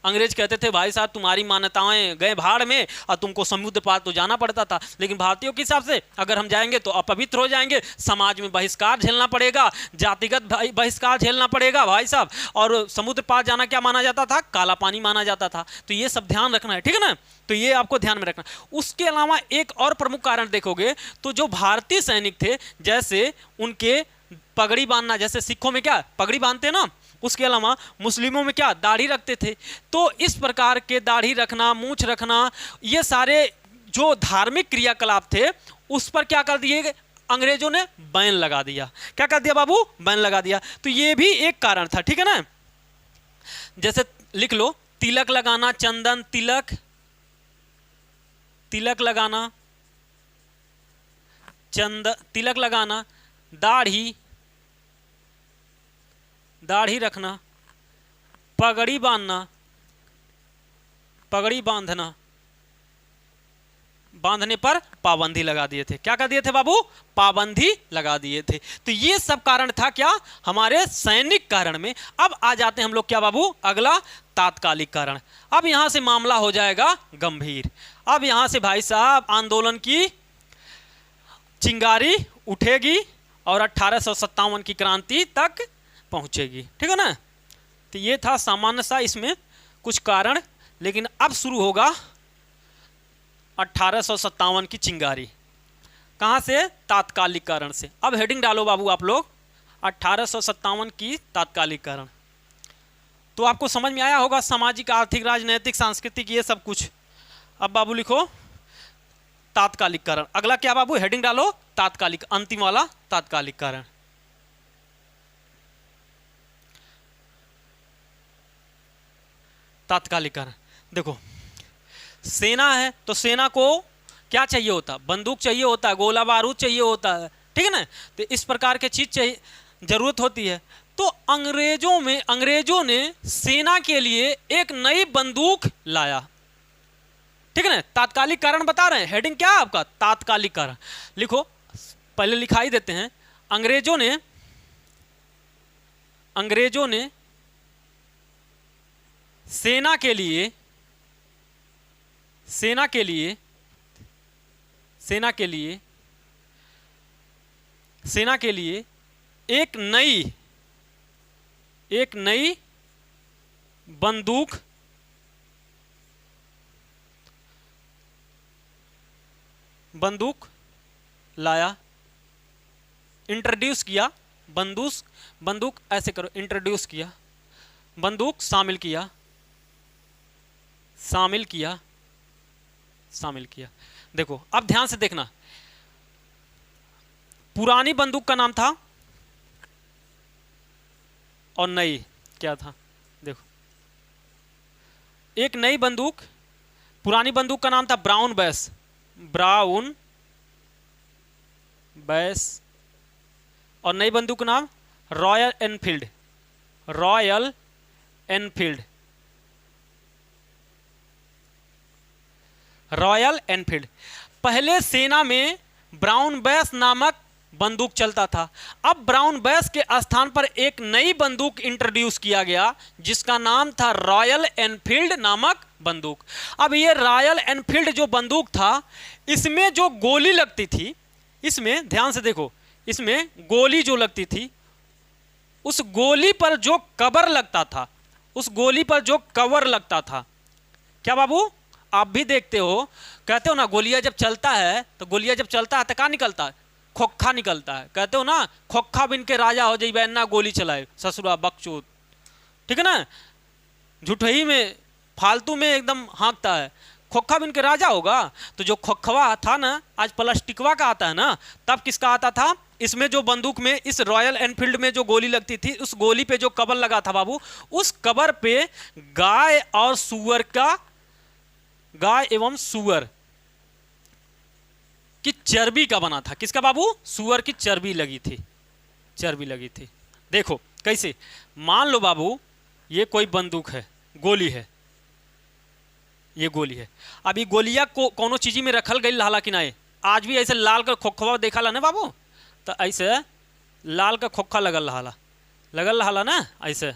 S1: अंग्रेज कहते थे भाई साहब तुम्हारी मान्यताएं गए भाड़ में और तुमको समुद्र पार तो जाना पड़ता था। लेकिन भारतीयों के हिसाब से अगर हम जाएंगे तो अपवित्र हो जाएंगे, समाज में बहिष्कार झेलना पड़ेगा, जातिगत बहिष्कार झेलना पड़ेगा भाई साहब, और समुद्र पार जाना क्या माना जाता था, काला पानी माना जाता था। तो ये सब ध्यान रखना है, ठीक है ना, तो ये आपको ध्यान में रखना। उसके अलावा एक और प्रमुख कारण देखोगे तो जो भारतीय सैनिक थे, जैसे उनके पगड़ी बांधना, जैसे सिखों में क्या पगड़ी बांधते हैं ना, उसके अलावा मुस्लिमों में क्या दाढ़ी रखते थे। तो इस प्रकार के दाढ़ी रखना, मूंछ रखना, ये सारे जो धार्मिक क्रियाकलाप थे उस पर क्या कर दिए अंग्रेजों ने, बैन लगा दिया। क्या कर दिया बाबू, बैन लगा दिया। तो ये भी एक कारण था, ठीक है ना। जैसे लिख लो, तिलक लगाना, चंदन तिलक, तिलक लगाना, तिलक लगाना, दाढ़ी रखना, पगड़ी बांधना, पगड़ी बांधने पर पाबंदी लगा दिए थे। क्या कर दिए थे बाबू, पाबंदी लगा दिए थे। तो ये सब कारण था क्या, हमारे सैनिक कारण में। अब आ जाते हैं हम लोग क्या बाबू, अगला तात्कालिक कारण। अब यहां से मामला हो जाएगा गंभीर। अब यहां से भाई साहब आंदोलन की चिंगारी उठेगी और 1857 की क्रांति तक पहुंचेगी, ठीक है ना। तो ये था सामान्य सा इसमें कुछ कारण। लेकिन अब शुरू होगा 1857 की चिंगारी। कहां से, तात्कालिक कारण से। अब हेडिंग डालो बाबू आप लोग, 1857 की तात्कालिक कारण। तो आपको समझ में आया होगा, सामाजिक, आर्थिक, राजनैतिक, सांस्कृतिक, ये सब कुछ। अब बाबू लिखो तात्कालिक कारण। अगला क्या बाबू, हेडिंग डालो तात्कालिक, अंतिम वाला तात्कालिक कारण। तात्कालिक कारण देखो, सेना है तो सेना को क्या चाहिए होता, बंदूक चाहिए होता है, गोला बारूद चाहिए होता है, ठीक है ना। तो इस प्रकार के चीज चाहिए, जरूरत होती है। तो अंग्रेजों ने सेना के लिए एक नई बंदूक लाया, ठीक है ना। तात्कालिक कारण बता रहे हैं, हेडिंग क्या है आपका, तात्कालिक कारण। लिखो, पहले लिखाई देते हैं। अंग्रेजों ने सेना के लिए एक नई बंदूक लाया, इंट्रोड्यूस किया। बंदूक ऐसे करो, इंट्रोड्यूस किया, बंदूक शामिल किया। देखो अब ध्यान से देखना, पुरानी बंदूक का नाम था और नई क्या था। देखो, एक नई बंदूक, पुरानी बंदूक का नाम था ब्राउन बैस, और नई बंदूक का नाम रॉयल एनफील्ड। पहले सेना में ब्राउन बैस नामक बंदूक चलता था। अब ब्राउन बैस के स्थान पर एक नई बंदूक इंट्रोड्यूस किया गया जिसका नाम था रॉयल एनफील्ड नामक बंदूक। अब ये रॉयल एनफील्ड जो बंदूक था, इसमें जो गोली लगती थी, इसमें ध्यान से देखो, इसमें गोली जो लगती थी, उस गोली पर जो कवर लगता था, उस गोली पर जो कवर लगता था, क्या बाबू आप भी देखते हो, कहते हो ना गोलियां जब चलता है तो गोलियां जब चलता है तो क्या निकलता है, खोखा निकलता है। कहते हो ना खोखा बिन के राजा हो जाइए ना गोली चलाए ससुरा बकचोद, ठीक है ना, झूठही में फालतू में एकदम हाँकता है, खोखा बिन के राजा होगा। तो जो खोखवा था ना, आज प्लास्टिकवा का आता है ना, तब किसका आता था, इसमें जो बंदूक में, इस रॉयल एनफील्ड में जो गोली लगती थी, उस गोली पे जो कवर लगा था बाबू, उस कवर पे गाय और सुअर का, गाय एवं सुअर की चर्बी का बना था। किसका बाबू, सुअर की चर्बी लगी थी, चर्बी लगी थी। देखो कैसे, मान लो बाबू ये कोई बंदूक है, गोली है, ये गोली है। अब ये गोलियां को कोनो चीजी में रखल गई लाला कि नहीं, आज भी ऐसे लाल का खोखवा देखा ला ना बाबू, तो ऐसे लाल का खोखा लगल रहा ना, ऐसे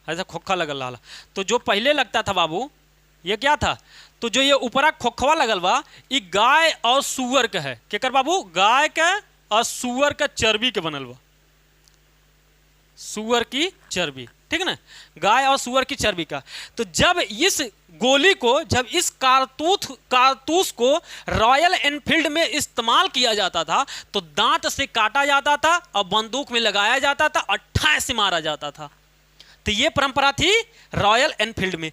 S1: ऐसा खोखा लगल रहा। तो जो पहले लगता था बाबू, ये क्या था, तो जो ये ऊपरा खोखवा लगल बा, ये गाय और सुअर का है। केकर बाबू, गाय का और सुअर का चर्बी के बनल बा, सुअर की चर्बी, ठीक है ना, गाय और सुअर की चर्बी का। तो जब इस गोली को, जब इस कारतूस को रॉयल एनफील्ड में इस्तेमाल किया जाता था, तो दांत से काटा जाता था और बंदूक में लगाया जाता था और ठाए से मारा जाता था। तो ये परंपरा थी रॉयल एनफील्ड में।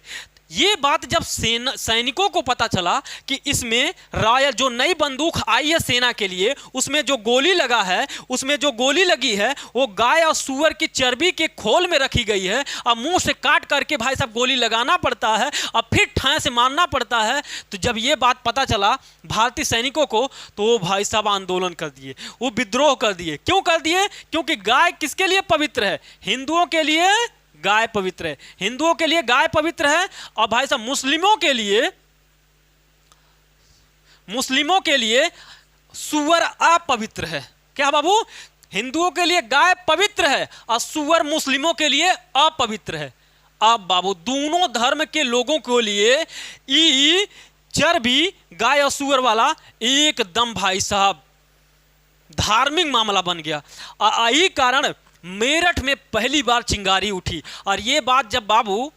S1: ये बात जब सैनिकों को पता चला कि इसमें रॉयल जो नई बंदूक आई है सेना के लिए, उसमें जो गोली लगा है, उसमें जो गोली लगी है वो गाय और सुअर की चर्बी के खोल में रखी गई है, और मुंह से काट करके भाई साहब गोली लगाना पड़ता है और फिर ठाए से मारना पड़ता है। तो जब ये बात पता चला भारतीय सैनिकों को, तो वो भाई साहब आंदोलन कर दिए, वो विद्रोह कर दिए। क्यों कर दिए, क्योंकि गाय किसके लिए पवित्र है, हिंदुओं के लिए गाय पवित्र है, हिंदुओं के लिए गाय पवित्र है, और भाई साहब मुस्लिमों के लिए सुअर अपवित्र है। क्या बाबू, हिंदुओं के लिए गाय पवित्र है और सुअर मुस्लिमों के लिए अपवित्र है। अब बाबू दोनों धर्म के लोगों के लिए ये चर्बी गाय और सुअर वाला एकदम भाई साहब धार्मिक मामला बन गया। यही कारण मेरठ में पहली बार चिंगारी उठी। और ये बात जब बाबू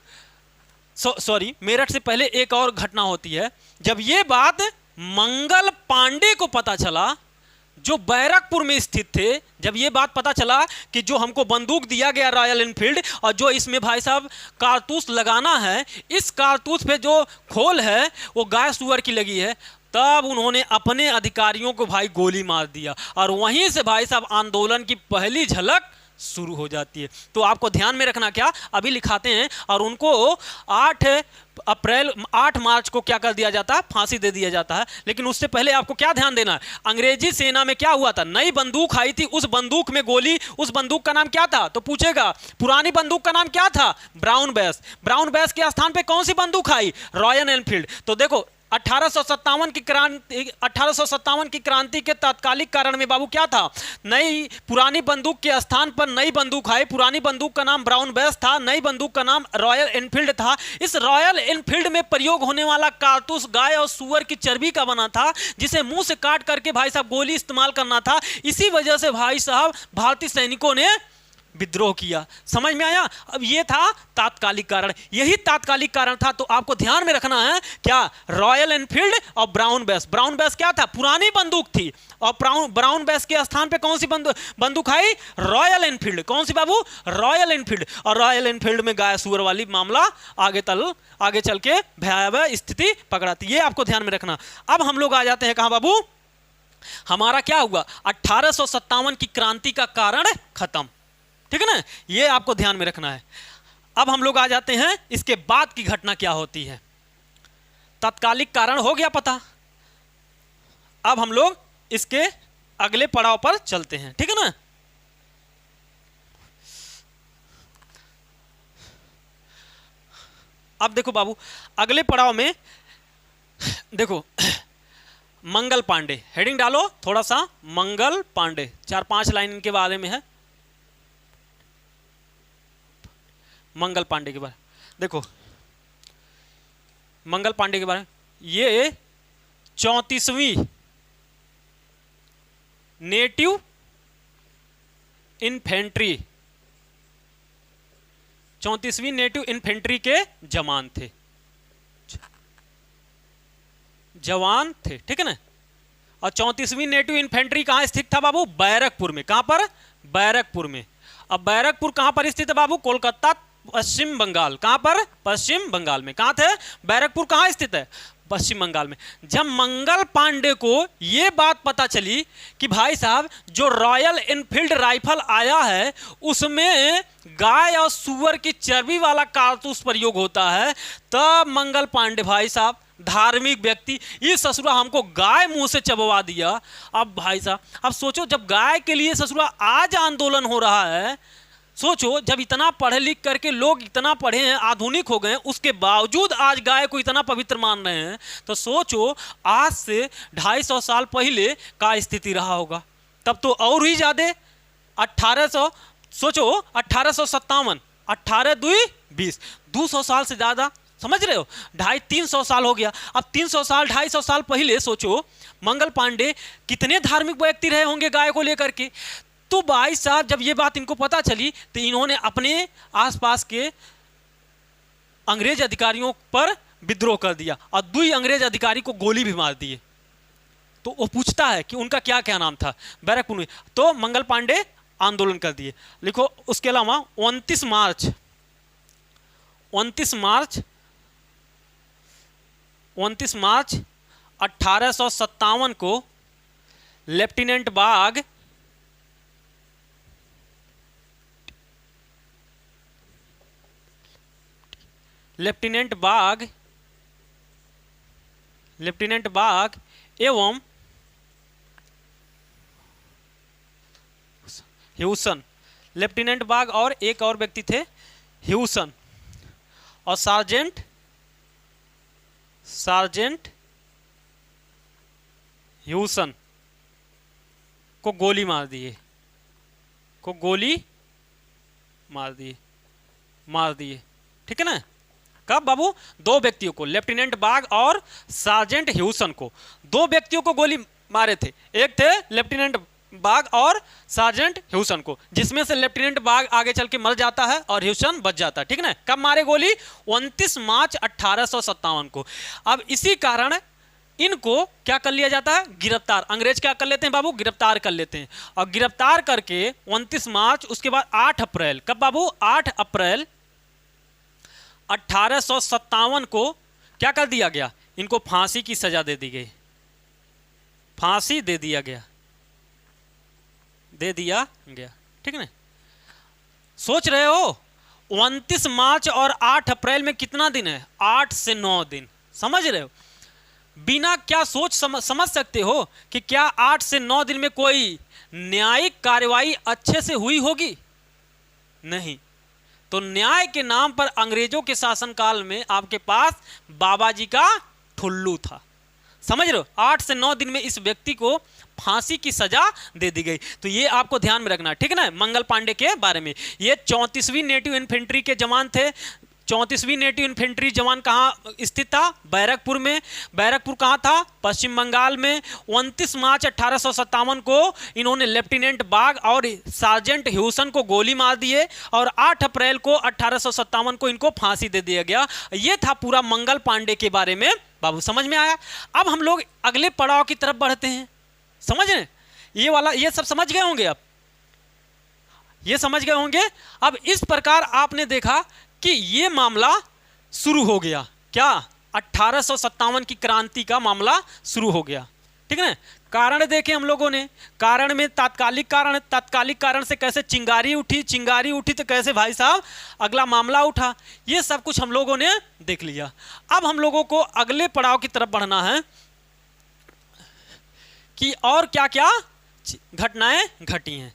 S1: सॉरी मेरठ से पहले एक और घटना होती है, जब ये बात मंगल पांडे को पता चला, जो बैरकपुर में स्थित थे, जब ये बात पता चला कि जो हमको बंदूक दिया गया रॉयल एनफील्ड और जो इसमें भाई साहब कारतूस लगाना है, इस कारतूस पे जो खोल है वो गाय सुअर की लगी है, तब उन्होंने अपने अधिकारियों को भाई गोली मार दिया। और वहीं से भाई साहब आंदोलन की पहली झलक शुरू हो जाती है। तो आपको ध्यान में रखना, क्या अभी लिखाते हैं, और उनको 8 मार्च को क्या कर दिया जाता है, फांसी दे दिया जाता है। लेकिन उससे पहले आपको क्या ध्यान देना है, अंग्रेजी सेना में क्या हुआ था, नई बंदूक आई थी, उस बंदूक में गोली, उस बंदूक का नाम क्या था, तो पूछेगा पुरानी बंदूक का नाम क्या था, ब्राउन बेस। ब्राउन बेस के स्थान पे कौन सी बंदूक आई, रॉयल एनफील्ड। तो देखो 1857 की क्रांति के तात्कालिक कारण में बाबू क्या था, नई पुरानी बंदूक के स्थान पर नई बंदूक आई। पुरानी बंदूक का नाम ब्राउन बेस था, नई बंदूक का नाम रॉयल एनफील्ड था। इस रॉयल एनफील्ड में प्रयोग होने वाला कारतूस गाय और सुअर की चर्बी का बना था, जिसे मुंह से काट करके भाई साहब गोली इस्तेमाल करना था। इसी वजह से भाई साहब भारतीय सैनिकों ने विद्रोह किया। समझ में आया। अब ये था तात्कालिक कारण, यही तात्कालिक कारण था। तो आपको ध्यान में रखना है क्या, रॉयल एनफील्ड और ब्राउन बेस। ब्राउन बेस क्या था, पुरानी बंदूक थी, और ब्राउन बेस के स्थान पे कौन सी बंदूक आई, रॉयल एनफील्ड। कौन सी बाबू, रॉयल एनफील्ड। और रॉयल एनफील्ड में गाय सुअर वाली मामला आगे चल के भयावह स्थिति पकड़ाती, ये आपको ध्यान में रखना। अब हम लोग आ जाते हैं कहां बाबू, हमारा क्या हुआ, 1857 की क्रांति का कारण खत्म, ठीक है ना, ये आपको ध्यान में रखना है। अब हम लोग आ जाते हैं इसके बाद की घटना क्या होती है। तात्कालिक कारण हो गया पता, अब हम लोग इसके अगले पड़ाव पर चलते हैं, ठीक है ना। अब देखो बाबू अगले पड़ाव में देखो मंगल पांडे, हेडिंग डालो थोड़ा सा, मंगल पांडे, 4-5 लाइन इनके बारे में है। मंगल पांडे के बारे देखो, मंगल पांडे के बारे में, ये 34वीं नेटिव इन्फेंट्री, 34वीं नेटिव इन्फेंट्री के जवान थे, जवान थे, ठीक है ना। और 34वीं नेटिव इन्फेंट्री कहां स्थित था बाबू? बैरकपुर में। कहां पर? बैरकपुर में। अब बैरकपुर कहां पर स्थित है बाबू? कोलकाता, पश्चिम बंगाल। कहां पर? पश्चिम बंगाल में। कहां थे? बैरकपुर कहां स्थित है? पश्चिम बंगाल में। जब मंगल पांडे को यह बात पता चली कि भाई साहब जो रॉयल एनफील्ड राइफल आया है उसमें गाय और सुअर की चर्बी वाला कारतूस प्रयोग होता है, तब मंगल पांडे भाई साहब धार्मिक व्यक्ति, ये ससुरा हमको गाय मुंह से चबवा दिया। अब भाई साहब अब सोचो, जब गाय के लिए ससुरा आज आंदोलन हो रहा है, सोचो जब इतना पढ़े लिख करके लोग इतना पढ़े हैं, आधुनिक हो गए, उसके बावजूद आज गाय को इतना पवित्र मान रहे हैं, तो सोचो आज से 250 साल पहले का स्थिति रहा होगा। तब तो और ही ज्यादा 1800, सोचो 1857, 18 दूई 20, 200 साल से ज्यादा, समझ रहे हो? 250-300 साल हो गया। अब 300 साल 250 साल पहले सोचो मंगल पांडे कितने धार्मिक व्यक्ति रहे होंगे गाय को लेकर के। तो भाई साहब जब ये बात इनको पता चली तो इन्होंने अपने आसपास के अंग्रेज अधिकारियों पर विद्रोह कर दिया और 2 अंग्रेज अधिकारी को गोली भी मार दिए। तो वो पूछता है कि उनका क्या क्या नाम था बैरकपुर में, तो मंगल पांडे आंदोलन कर दिए। लिखो उसके अलावा 29 मार्च 1857 को लेफ्टिनेंट बाग एवं ह्यूसन, लेफ्टिनेंट बाग और एक और व्यक्ति थे ह्यूसन, और सार्जेंट ह्यूसन को गोली मार दिए, ठीक है ना। कब बाबू? 2 व्यक्तियों को, लेफ्टिनेंट बाग और सार्जेंट ह्यूसन को, 2 व्यक्तियों को गोली मारे थे। एक थे लेफ्टिनेंट बाग और सार्जेंट ह्यूसन को, जिसमें से लेफ्टिनेंट बाग आगे चल के मर जाता है और ह्यूसन बच जाता है, ठीक है ना। कब मारे गोली? 29 मार्च 1857 को। अब इसी कारण इनको क्या कर लिया जाता है? गिरफ्तार। अंग्रेज क्या कर लेते हैं बाबू? गिरफ्तार कर लेते हैं। और गिरफ्तार करके 29 मार्च, उसके बाद 8 अप्रैल, कब बाबू? 8 अप्रैल 1857 को क्या कर दिया गया? इनको फांसी की सजा दे दी गई, फांसी दे दिया गया, ठीक है ना। सोच रहे हो 29 मार्च और 8 अप्रैल में कितना दिन है? 8 से 9 दिन, समझ रहे हो? बिना क्या सोच समझ सकते हो कि क्या 8 से 9 दिन में कोई न्यायिक कार्रवाई अच्छे से हुई होगी? नहीं। तो न्याय के नाम पर अंग्रेजों के शासनकाल में आपके पास बाबा जी का ठुल्लू था, समझ रहे हो? 8 से 9 दिन में इस व्यक्ति को फांसी की सजा दे दी गई। तो ये आपको ध्यान में रखना, ठीक है ना, मंगल पांडे के बारे में। ये 34वीं नेटिव इन्फेंट्री के जवान थे। 34वीं नेटिव इन्फेंट्री जवान कहाँ स्थित था? बैरकपुर में। बैरकपुर कहाँ था? पश्चिम बंगाल में। 29 मार्च 1857 को इन्होंने लेफ्टिनेंट बाग और सार्जेंट ह्यूसन को गोली मार दिए और 8 अप्रैल को 1857 को इनको फांसी दे दिया गया। ये था पूरा मंगल पांडे के बारे में। बाबू समझ में आया? अब हम लोग अगले पड़ाव की तरफ बढ़ते हैं। समझ रहे? ये वाला ये सब समझ गए होंगे, अब ये समझ गए होंगे। अब इस प्रकार आपने देखा कि ये मामला शुरू हो गया। क्या? 1857 की क्रांति का मामला शुरू हो गया, ठीक है ना। कारण देखे हम लोगों ने, कारण में तात्कालिक कारण से कैसे चिंगारी उठी तो कैसे भाई साहब अगला मामला उठा, ये सब कुछ हम लोगों ने देख लिया। अब हम लोगों को अगले पड़ाव की तरफ बढ़ना है कि और क्या क्या घटनाएं घटी हैं।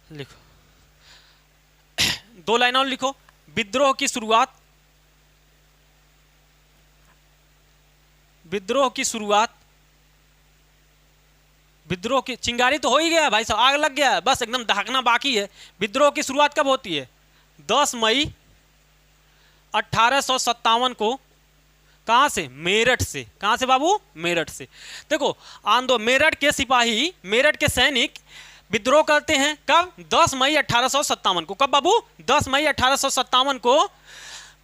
S1: लिखो, 2 लाइन और लिखो। विद्रोह की शुरुआत, विद्रोह की चिंगारी तो हो ही गया भाई साहब, आग लग गया है, बस एकदम दहकना बाकी है। विद्रोह की शुरुआत कब होती है? 10 मई 1857 को कहां से? मेरठ से। कहां से बाबू? मेरठ से। देखो मेरठ के सिपाही, मेरठ के सैनिक विद्रोह करते हैं कब? 10 मई 1857 को। कब बाबू? 10 मई 1857 को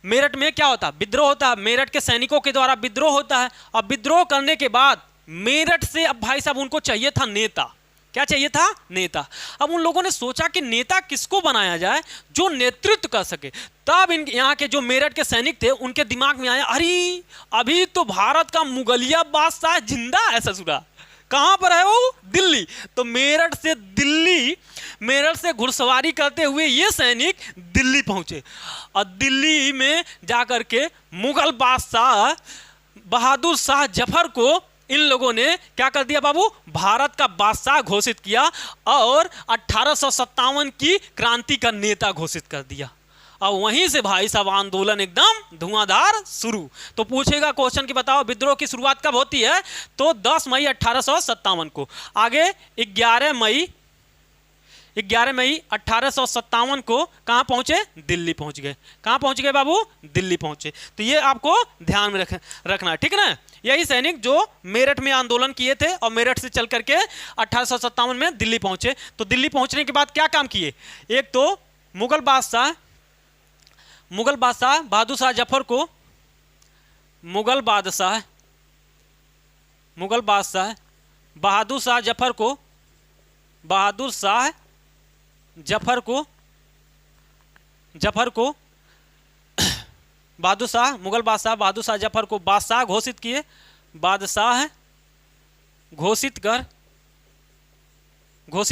S1: मेरठ में क्या होता है? विद्रोह होता है। मेरठ के सैनिकों के द्वारा विद्रोह होता है। अब विद्रोह करने के बाद मेरठ से अब भाई साहब उनको चाहिए था नेता। क्या चाहिए था? नेता। अब उन लोगों ने सोचा कि नेता किसको बनाया जाए जो नेतृत्व कर सके। तब इन यहाँ के जो मेरठ के सैनिक थे उनके दिमाग में आया, अरे अभी तो भारत का मुगलिया बादशाह जिंदा है ससुरा। कहां पर है वो? दिल्ली। तो मेरठ से दिल्ली, मेरठ से घुड़सवारी करते हुए ये सैनिक दिल्ली पहुंचे और दिल्ली में जाकर के मुगल बादशाह बहादुर शाह जफर को इन लोगों ने क्या कर दिया बाबू? भारत का बादशाह घोषित किया और 1857 की क्रांति का नेता घोषित कर दिया। और वहीं से भाई साहब आंदोलन एकदम धुआंधार शुरू। तो पूछेगा क्वेश्चन कि बताओ विद्रोह की शुरुआत कब होती है? तो 10 मई 1857 को। आगे 11 मई 1857 को कहां पहुंचे? दिल्ली पहुंच गए। कहां पहुंच गए बाबू? दिल्ली पहुंचे। तो ये आपको ध्यान में रखना है, ठीक है ना। यही सैनिक जो मेरठ में आंदोलन किए थे और मेरठ से चल करके 1857 में दिल्ली पहुंचे। तो दिल्ली पहुंचने के बाद क्या काम किए? एक तो मुगल बादशाह बहादुर शाह जफर को, मुगल बादशाह बहादुर शाह जफर को मुगल बादशाह बहादुर शाह जफर को बादशाह घोषित किए। बादशाह घोषित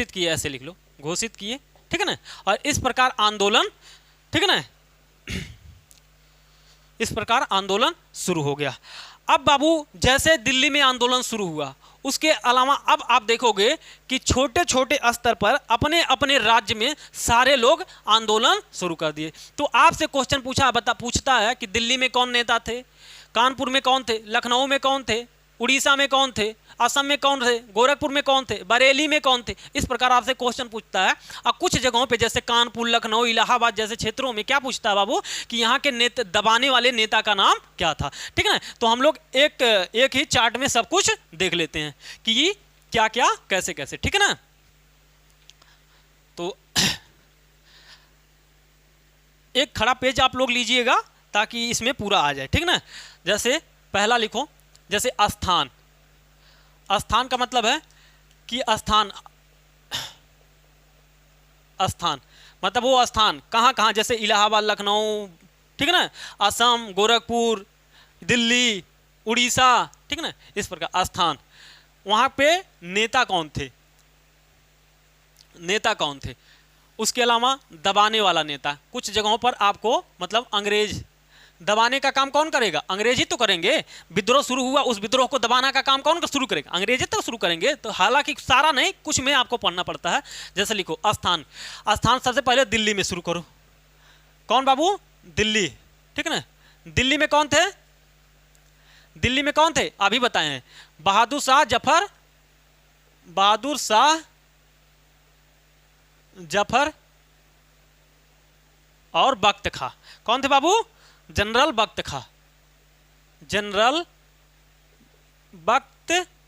S1: किए, ऐसे लिख लो, घोषित किए, ठीक है ना। और इस प्रकार आंदोलन, ठीक है ना, इस प्रकार आंदोलन शुरू हो गया। अब बाबू जैसे दिल्ली में आंदोलन शुरू हुआ, उसके अलावा अब आप देखोगे कि छोटे छोटे स्तर पर अपने अपने राज्य में सारे लोग आंदोलन शुरू कर दिए। तो आपसे क्वेश्चन पूछता है कि दिल्ली में कौन नेता थे, कानपुर में कौन थे, लखनऊ में कौन थे, उड़ीसा में कौन थे, असम में कौन थे, गोरखपुर में कौन थे, बरेली में कौन थे। इस प्रकार आपसे क्वेश्चन पूछता है। और कुछ जगहों पे जैसे कानपुर, लखनऊ, इलाहाबाद जैसे क्षेत्रों में क्या पूछता है बाबू कि यहाँ के नेता, दबाने वाले नेता का नाम क्या था, ठीक है ना। तो हम लोग एक ही चार्ट में सब कुछ देख लेते हैं कि क्या क्या कैसे कैसे, ठीक है ना। तो एक खड़ा पेज आप लोग लीजिएगा ताकि इसमें पूरा आ जाए, ठीक ना। जैसे पहला लिखो, जैसे स्थान। स्थान का मतलब है कि स्थान मतलब वो स्थान कहाँ कहाँ, जैसे इलाहाबाद, लखनऊ, ठीक है ना, असम, गोरखपुर, दिल्ली, उड़ीसा, ठीक है ना। इस प्रकार स्थान, वहाँ पे नेता कौन थे, उसके अलावा दबाने वाला नेता। कुछ जगहों पर आपको मतलब अंग्रेज, दबाने का काम कौन करेगा? अंग्रेज ही तो करेंगे। विद्रोह शुरू हुआ, उस विद्रोह को दबाना का काम कौन शुरू करेगा? अंग्रेज ही तो शुरू करेंगे। तो हालांकि सारा नहीं, कुछ में आपको पढ़ना पड़ता है। जैसे लिखो स्थान सबसे पहले दिल्ली में शुरू करो। कौन बाबू? दिल्ली, ठीक है ना। दिल्ली में कौन थे? अभी बताए हैं, बहादुर शाह जफर और बख्त खां। कौन थे बाबू? जनरल बख्त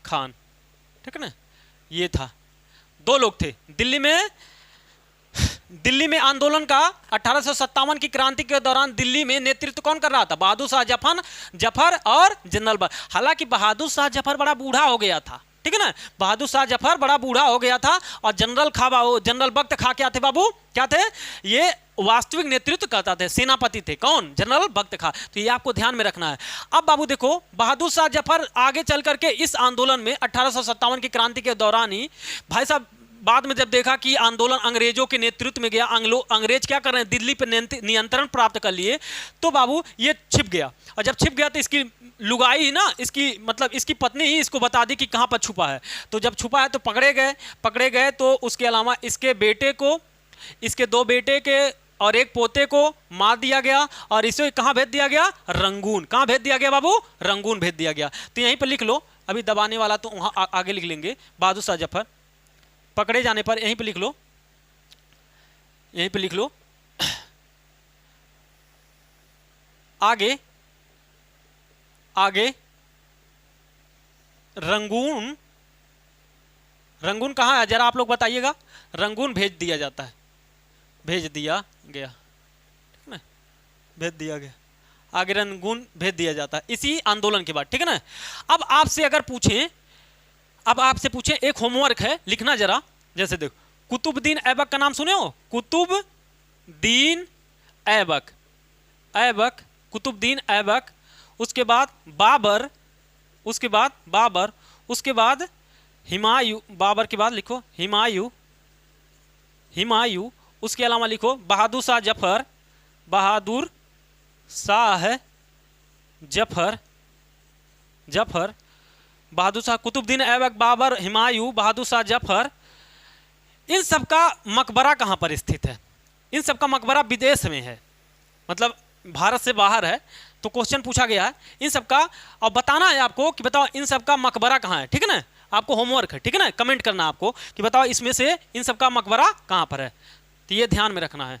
S1: खान, ठीक है ना। ये था, दो लोग थे दिल्ली में आंदोलन का। 1857 की क्रांति के दौरान दिल्ली में नेतृत्व कौन कर रहा था? बहादुर शाह जफर और जनरल हालांकि बहादुर शाह जफर बड़ा बूढ़ा हो गया था, ठीक है ना। बहादुर शाह जफर बड़ा बूढ़ा हो गया था और जनरल बख्त खां क्या थे बाबू? क्या थे? ये वास्तविक नेतृत्व करता थे, सेनापति थे। कौन? जनरल बख्त खां। तो ये आपको ध्यान में रखना है। अब बाबू देखो, बहादुर शाह जफर आगे चल करके इस आंदोलन में 1857 की क्रांति के दौरान ही भाई साहब, बाद में जब देखा कि आंदोलन अंग्रेजों के नेतृत्व में गया, अंग्रेज क्या कर रहे हैं, दिल्ली पर नियंत्रण प्राप्त कर लिए, तो बाबू ये छिप गया। और जब छिप गया तो इसकी लुगाई ना, इसकी पत्नी ही इसको बता दी कि कहाँ पर छुपा है। तो जब छुपा है तो पकड़े गए। तो उसके अलावा इसके बेटे को, इसके दो बेटे के और एक पोते को मार दिया गया और इसे कहाँ भेज दिया गया? रंगून। कहाँ भेज दिया गया बाबू? रंगून भेज दिया गया। तो यहीं पर लिख लो, अभी दबाने वाला तो वहाँ आगे लिख लेंगे। बहादुर शाह जफर पकड़े जाने पर यहीं पे लिख लो, आगे आगे रंगून, रंगून कहाँ है जरा आप लोग बताइएगा। रंगून भेज दिया जाता है, भेज दिया गया, ठीक है, भेज दिया गया, आगे रंगून भेज दिया जाता है इसी आंदोलन के बाद, ठीक है ना। अब आपसे अगर पूछें, अब आपसे पूछें, एक होमवर्क है लिखना जरा, जैसे देखो कुतुबुद्दीन ऐबक का नाम सुने हो, कुतुबुद्दीन ऐबक, ऐबक, कुतुबुद्दीन ऐबक, उसके बाद बाबर, उसके बाद बाबर, उसके बाद हिमायू, बाबर के बाद लिखो हिमायू, हिमायू, उसके अलावा लिखो बहादुर शाह जफर, बहादुर शाह जफर, जफर, बहादुर शाह, कुतुबुद्दीन ऐबक, बाबर, हिमायू, बहादुर शाह जफर। इन सब का मकबरा कहाँ पर स्थित है? इन सब का मकबरा विदेश में है, मतलब भारत से बाहर है। तो क्वेश्चन पूछा गया है इन सब का, और बताना है आपको कि बताओ इन सब का मकबरा कहाँ है, ठीक है ना। आपको होमवर्क है, ठीक है ना, कमेंट करना आपको कि बताओ इसमें से इन सब का मकबरा कहाँ पर है। तो ये ध्यान में रखना है।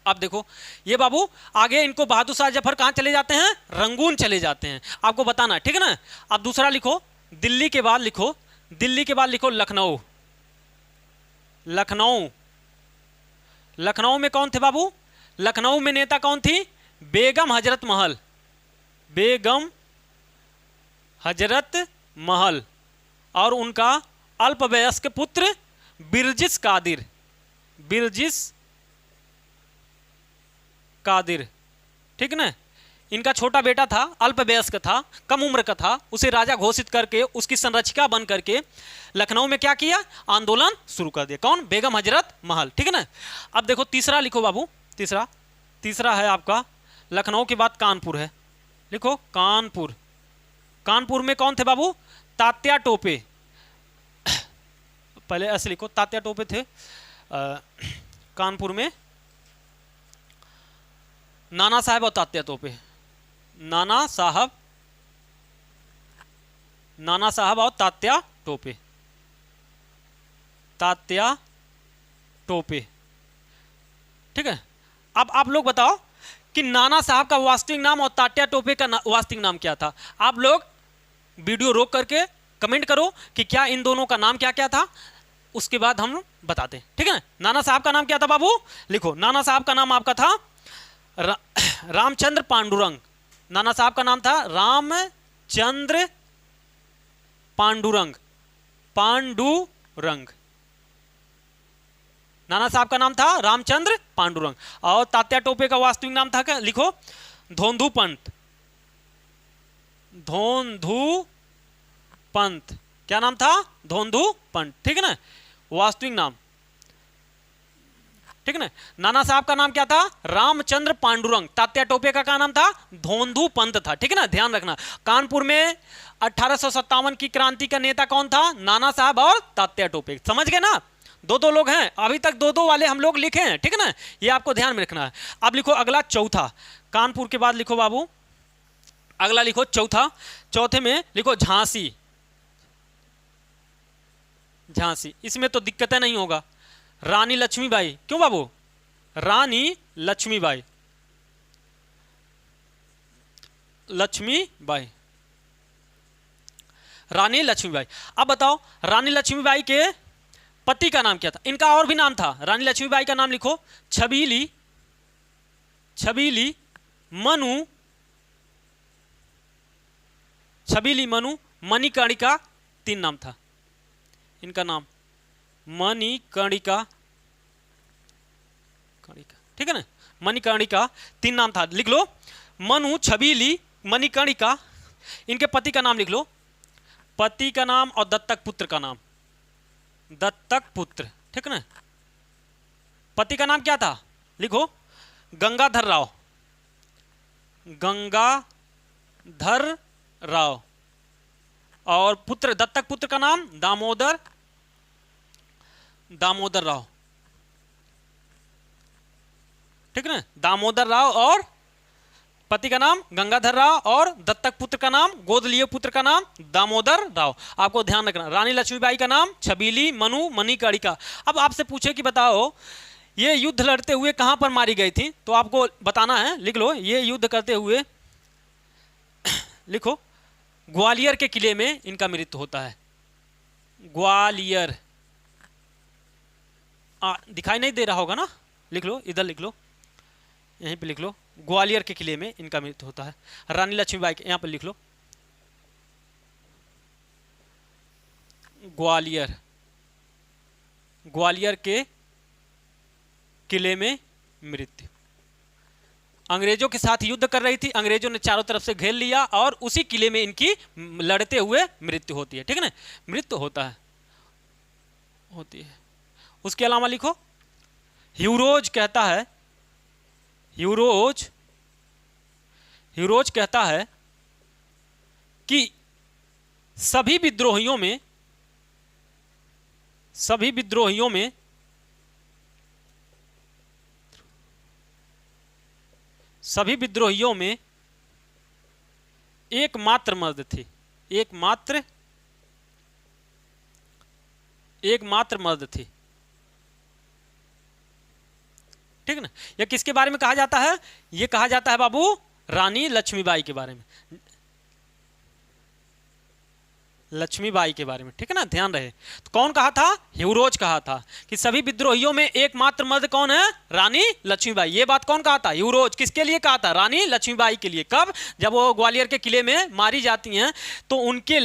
S1: अब देखो ये बाबू आगे इनको बहादुर शाह जफर कहाँ चले जाते हैं? रंगून चले जाते हैं, आपको बताना है, ठीक है ना। अब दूसरा लिखो दिल्ली के बाद लिखो, दिल्ली के बाद लिखो लखनऊ, लखनऊ, लखनऊ में कौन थे बाबू? लखनऊ में नेता कौन थी? बेगम हजरत महल, बेगम हजरत महल, और उनका अल्पवयस्क पुत्र बिरजिस कादिर, बिरजिस कादिर, ठीक ना। इनका छोटा बेटा था, अल्पवयस्क था, कम उम्र का था, उसे राजा घोषित करके उसकी संरक्षिका बन करके लखनऊ में क्या किया? आंदोलन शुरू कर दिया। कौन? बेगम हजरत महल, ठीक है ना। अब देखो तीसरा लिखो बाबू, तीसरा, तीसरा है आपका लखनऊ के बाद कानपुर है, लिखो कानपुर, कानपुर में कौन थे बाबू? तात्या टोपे, पहले ऐसे लिखो तात्या टोपे थे। कानपुर में नाना साहब और तात्या टोपे, नाना साहब, नाना साहब और तात्या टोपे, तात्या टोपे, ठीक है। अब आप लोग बताओ कि नाना साहब का वास्तविक नाम और तात्या टोपे का वास्तविक नाम क्या था? आप लोग वीडियो रोक करके कमेंट करो कि क्या इन दोनों का नाम क्या क्या था, उसके बाद हम बताते हैं, ठीक है ना। नाना साहब का नाम क्या था बाबू? लिखो नाना साहब का नाम आपका था रामचंद्र पांडुरंग, नाना साहब का नाम था रामचंद्र पांडुरंग, पांडुरंग, नाना साहब का नाम था रामचंद्र पांडुरंग। और तात्या टोपे का वास्तविक नाम था क्या? लिखो धोंधू पंत, धोंधू पंत, क्या नाम था? धोंधू पंत, ठीक है ना, वास्तविक नाम, ठीक है ना। नाना साहब का नाम क्या था? रामचंद्र पांडुरंग। तात्या टोपे का क्या नाम था? धोंधू पंत था, ठीक है ना, ध्यान रखना। कानपुर में 1857 की क्रांति का नेता कौन था? नाना साहब और तात्या टोपे, समझ गए ना। दो दो लोग हैं, अभी तक दो दो वाले हम लोग लिखे हैं, ठीक है ना, ये आपको ध्यान में रखना है। अब लिखो अगला चौथा, कानपुर के बाद लिखो बाबू अगला लिखो चौथा, चौथे में लिखो झांसी, झांसी, इसमें तो दिक्कतें नहीं होगा। रानी लक्ष्मीबाई, क्यों बाबू? रानी लक्ष्मीबाई, लक्ष्मीबाई, रानी लक्ष्मीबाई। अब बताओ रानी लक्ष्मीबाई के पति का नाम क्या था? इनका और भी नाम था। रानी लक्ष्मीबाई का नाम लिखो छबीली, छबीली मनु, छबीली मनु, मणिकर्णिका, तीन नाम था इनका नाम, मणिकर्णिका, कर्णिका, ठीक है ना, मणिकर्णिका, तीन नाम था, लिख लो मनु, छबीली, मणिकर्णिका। इनके पति का नाम लिख लो, पति का नाम और दत्तक पुत्र का नाम, दत्तक पुत्र, ठीक है ना। पति का नाम क्या था? लिखो गंगाधर राव, गंगाधर राव, और पुत्र, दत्तक पुत्र का नाम दामोदर, दामोदर राव, ठीक है ना, दामोदर राव, और पति का नाम गंगाधर राव और दत्तक पुत्र का नाम, गोदलीय पुत्र का नाम दामोदर राव। आपको ध्यान रखना। रानी लक्ष्मीबाई का नाम छबीली, मनु, मणिकर्णिका। अब आपसे पूछे कि बताओ ये युद्ध लड़ते हुए कहां पर मारी गई थी, तो आपको बताना है, लिख लो। ये युद्ध करते हुए लिखो, ग्वालियर के किले में इनका मृत्यु होता है। ग्वालियर, दिखाई नहीं दे रहा होगा ना, लिख लो, इधर लिख लो, यहीं पे लिख लो, ग्वालियर के किले में इनका मृत्यु होता है। रानी लक्ष्मीबाई के, यहां पर लिख लो, ग्वालियर, ग्वालियर के किले में मृत्यु। अंग्रेजों के साथ युद्ध कर रही थी, अंग्रेजों ने चारों तरफ से घेर लिया और उसी किले में इनकी लड़ते हुए मृत्यु होती है। ठीक है ना, मृत्यु होता है, होती है। उसके अलावा लिखो, ह्यूरोज कहता है, ह्यूरोज कहता है कि सभी विद्रोहियों में एकमात्र मर्द थे, एकमात्र मर्द थे। ठीक है ना, यह किसके बारे में कहा जाता है? यह कहा जाता है बाबू रानी लक्ष्मीबाई के बारे में, लक्ष्मीबाई के बारे में। ठीक है ना, ध्यान रहे। तो कौन कहा था? ह्यूरोज कहा था कि सभी विद्रोहियों में एकमात्र मर्द कौन है? रानी लक्ष्मीबाई। ये बात कौन कहा था? ह्यूरोज। किसके लिए कहा था? रानी लक्ष्मीबाई के लिए। कब? जब वो ग्वालियर के किले में मारी जाती हैं तो उनके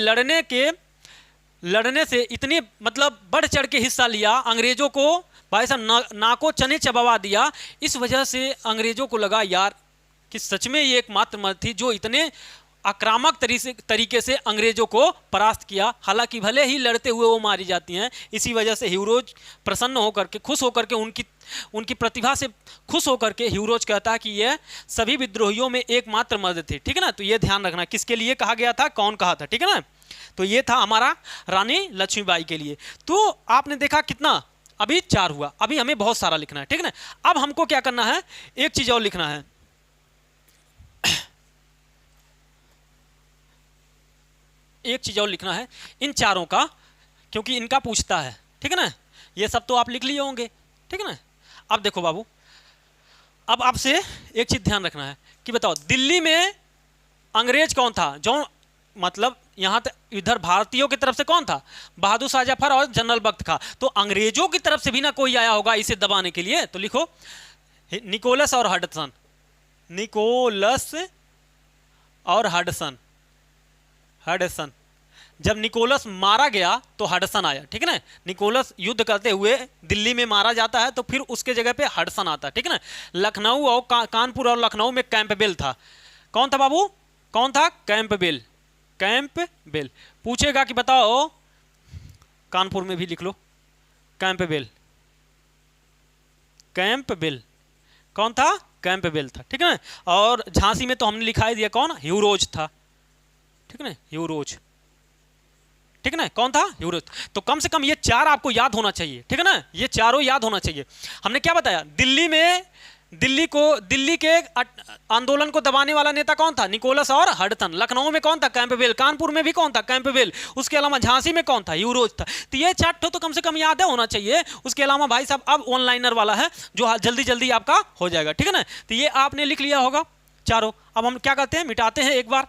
S1: लड़ने से इतनी मतलब बढ़ चढ़ के हिस्सा लिया, अंग्रेजों को भाई साहब नाको चने चबवा दिया। इस वजह से अंग्रेजों को लगा यार कि सच में ये एकमात्र मर्द थी जो इतने आक्रामक तरीके से अंग्रेजों को परास्त किया। हालांकि भले ही लड़ते हुए वो मारी जाती हैं, इसी वजह से ह्यूरोज प्रसन्न होकर के, खुश होकर के, उनकी प्रतिभा से खुश होकर के ह्यूरोज कहता है कि ये सभी विद्रोहियों में एकमात्र मर्द थे। ठीक है ना, तो ये ध्यान रखना किसके लिए कहा गया था, कौन कहा था। ठीक है ना, तो ये था हमारा रानी लक्ष्मीबाई के लिए। तो आपने देखा कितना, अभी 4 हुआ, अभी हमें बहुत सारा लिखना है। ठीक है ना, अब हमको क्या करना है, एक चीज और लिखना है। एक चीज और लिखना है इन चारों का, क्योंकि इनका पूछता है। ठीक है ना, ये सब तो आप लिख लिए होंगे। ठीक है ना, अब देखो बाबू, अब आपसे एक चीज ध्यान रखना है कि बताओ दिल्ली में अंग्रेज कौन था? जो मतलब यहां तक इधर भारतीयों की तरफ से कौन था? बहादुर शाह जफर और जनरल बख्त खां। तो अंग्रेजों की तरफ से भी ना कोई आया होगा इसे दबाने के लिए। तो लिखो निकोलस और हडसन, निकोलस और हडसन। हडसन, जब निकोलस मारा गया तो हडसन आया। ठीक है ना, निकोलस युद्ध करते हुए दिल्ली में मारा जाता है तो फिर उसके जगह पे हडसन आता है। ठीक है ना, लखनऊ और कानपुर और लखनऊ में कैंपबेल था। कौन था बाबू, कौन था? कैंपबेल। कैंपबेल पूछेगा कि बताओ, कानपुर में भी लिख लो कैंपबेल। कैंपबेल कौन था? कैंपबेल था। ठीक है ना, और झांसी में तो हमने लिखा ही दिया, कौन? ह्यूरोज था। ठीक है ना, ह्यूरोज। ठीक है ना, कौन था? ह्यूरोज। तो कम से कम ये 4 आपको याद होना चाहिए। ठीक है ना, ये चारों याद होना चाहिए। हमने क्या बताया? दिल्ली के आंदोलन को दबाने वाला नेता कौन था? निकोलस और हडसन। लखनऊ में कौन था? कैंपबेल। कानपुर में भी कौन था? कैंपबेल। उसके अलावा झांसी में कौन था? ह्यूरोज था। तो ये 4 तो कम से कम याद होना चाहिए। उसके अलावा भाई साहब अब ऑनलाइनर वाला है जो जल्दी जल्दी आपका हो जाएगा। ठीक है ना, तो ये आपने लिख लिया होगा चारों। अब हम क्या करते हैं, मिटाते हैं एक बार।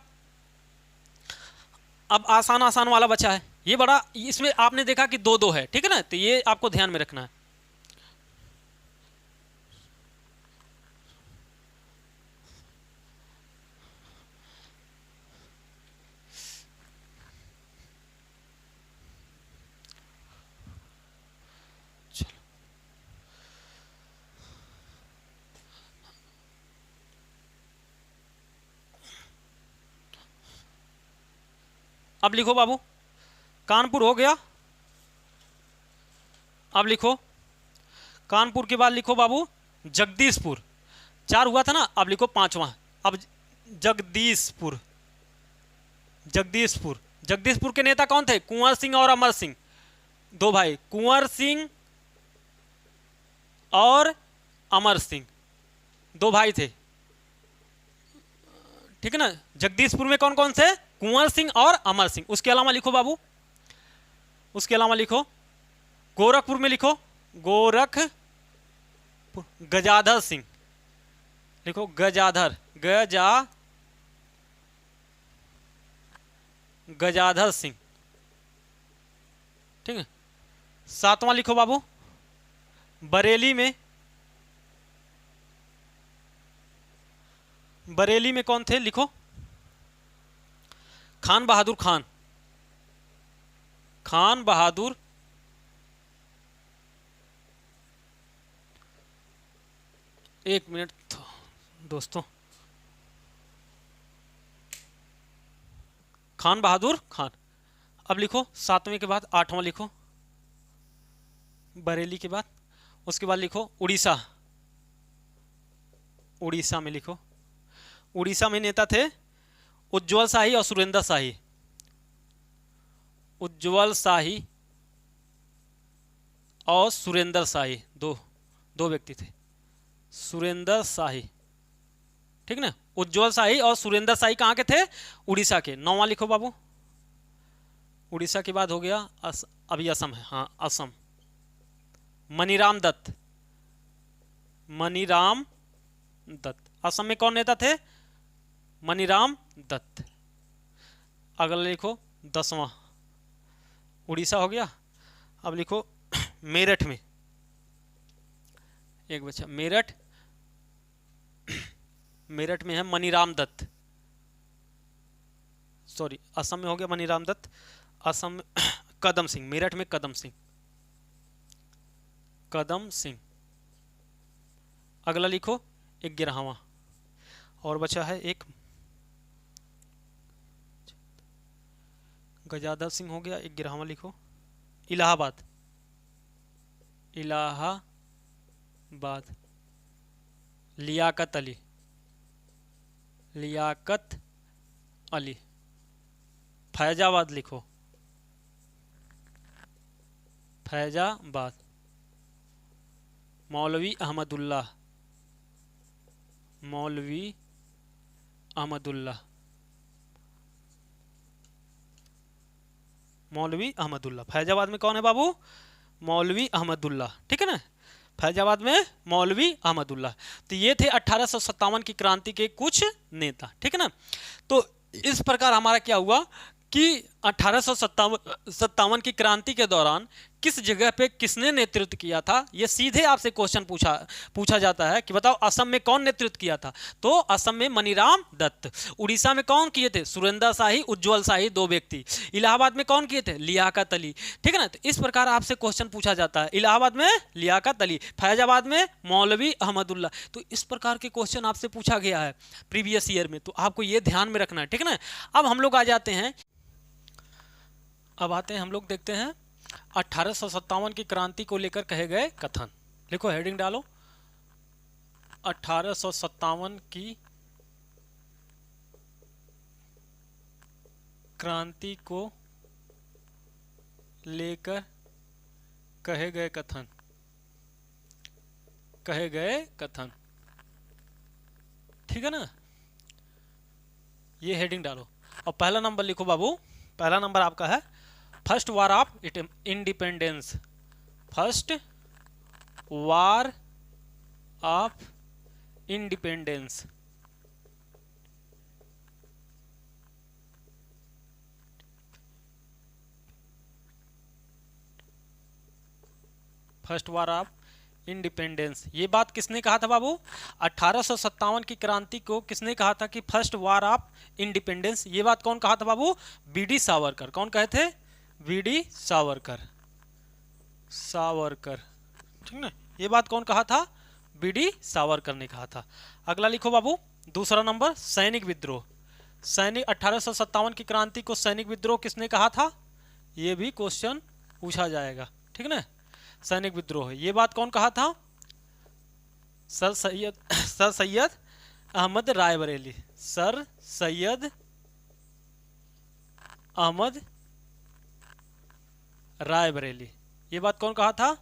S1: अब आसान आसान वाला बचा है, ये बड़ा, इसमें आपने देखा कि 2-2 है। ठीक है ना, तो ये आपको ध्यान में रखना है। अब लिखो बाबू, कानपुर हो गया। अब लिखो कानपुर के बाद लिखो बाबू जगदीशपुर। 4 हुआ था ना, अब लिखो 5वां। अब जगदीशपुर। जगदीशपुर, जगदीशपुर के नेता कौन थे? कुंवर सिंह और अमर सिंह, 2 भाई, कुंवर सिंह और अमर सिंह, 2 भाई थे। ठीक है ना, जगदीशपुर में कौन कौन से? कुंवर सिंह और अमर सिंह। उसके अलावा लिखो बाबू, उसके अलावा लिखो गोरखपुर में, लिखो गोरखपुर गजाधर सिंह, लिखो गजाधर, गजाधर सिंह, ठीक है। सातवां लिखो बाबू, बरेली में कौन थे, लिखो खान बहादुर खान, खान बहादुर, एक मिनट दोस्तों, खान बहादुर खान। अब लिखो सातवें के बाद आठवां लिखो, बरेली के बाद, उसके बाद लिखो उड़ीसा, उड़ीसा में लिखो, उड़ीसा में नेता थे उज्जवल शाही और सुरेंद्र शाही, उज्जवल शाही और सुरेंद्र शाही, दो व्यक्ति थे, सुरेंद्र शाही, ठीक ना। उज्जवल शाही और सुरेंद्र शाही कहाँ के थे, उड़ीसा के। नौवां लिखो बाबू, उड़ीसा के बाद हो गया अभी असम है, हाँ असम, मनीराम दत्त, मनीराम दत्त, असम में कौन नेता थे, मनीराम दत्त। अगला लिखो 10वां, उड़ीसा हो गया। अब लिखो मेरठ में, एक बच्चा मेरठ, मेरठ में है मनीराम दत्त, सॉरी असम में हो गया मनीराम दत्त, असम में कदम सिंह, मेरठ में कदम सिंह, कदम सिंह। अगला लिखो 11वां, और बचा है एक, गजाधर सिंह हो गया, 11वां लिखो इलाहाबाद, इलाहाबाद, लियाकत अली, लियाकत अली। फैजाबाद लिखो, फैजाबाद, मौलवी अहमदुल्ला, मौलवी अहमदुल्ला, मौलवी अहमदुल्ला। फैजाबाद में कौन है बाबू, मौलवी अहमदुल्ला, ठीक है ना, फैजाबाद में मौलवी अहमदुल्ला। तो ये थे 1857 की क्रांति के कुछ नेता, ठीक है ना। तो इस प्रकार हमारा क्या हुआ कि 1857 की क्रांति के दौरान किस जगह पे किसने नेतृत्व किया था, ये सीधे आपसे क्वेश्चन पूछा जाता है कि बताओ असम में कौन नेतृत्व किया था, तो असम में मनीराम दत्त। उड़ीसा में कौन किए थे, सुरेंद्र शाही, उज्जवल शाही, दो व्यक्ति। इलाहाबाद में कौन किए थे, लियाकत अली, ठीक है ना। तो इस प्रकार आपसे क्वेश्चन पूछा जाता है, इलाहाबाद में लियाकत अली, फैजाबाद में मौलवी अहमदुल्ला। तो इस प्रकार के क्वेश्चन आपसे पूछा गया है प्रीवियस ईयर में, तो आपको ये ध्यान में रखना है, ठीक है ना। अब हम लोग आ जाते हैं, अब आते हैं हम लोग देखते हैं 1857 की क्रांति को लेकर कहे गए कथन। लिखो हेडिंग डालो, 1857 की क्रांति को लेकर कहे गए कथन, कहे गए कथन, ठीक है ना। ये हेडिंग डालो और पहला नंबर लिखो बाबू, पहला नंबर आपका है first war of independence, first war of independence. First war of independence, ये बात किसने कहा था बाबू, 1857 की क्रांति को किसने कहा था कि फर्स्ट वार ऑफ इंडिपेंडेंस, ये बात कौन कहा था बाबू, बीडी सावरकर। कौन कहे थे, बीडी सावरकर, सावरकर, ठीक ना। ये बात कौन कहा था, बीडी सावरकर ने कहा था। अगला लिखो बाबू, दूसरा नंबर सैनिक विद्रोह। सैनिक 1857 की क्रांति को सैनिक विद्रोह किसने कहा था, ये भी क्वेश्चन पूछा जाएगा, ठीक ना। सैनिक विद्रोह, ये बात कौन कहा था, सर सैयद अहमद रायबरेली, सर सैयद अहमद रायबरेली। ये बात कौन कहा था,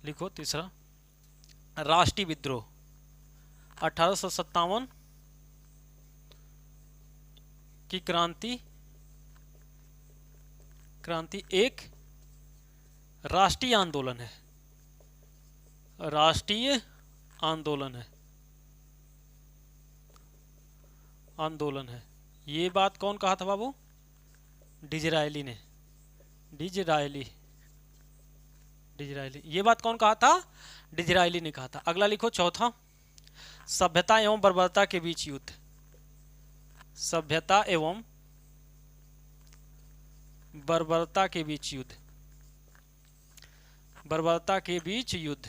S1: लिखो तीसरा राष्ट्रीय विद्रोह, 1857 की क्रांति एक राष्ट्रीय आंदोलन है, राष्ट्रीय आंदोलन है, आंदोलन है। ये बात कौन कहा था बाबू? डिजरायली ने, डिजरायली, डिजरायली। ये बात कौन कहा था? डिजरायली ने कहा था। अगला लिखो चौथा, सभ्यता एवं बर्बरता के बीच युद्ध। सभ्यता एवं बर्बरता के बीच युद्ध, बर्बरता के बीच युद्ध,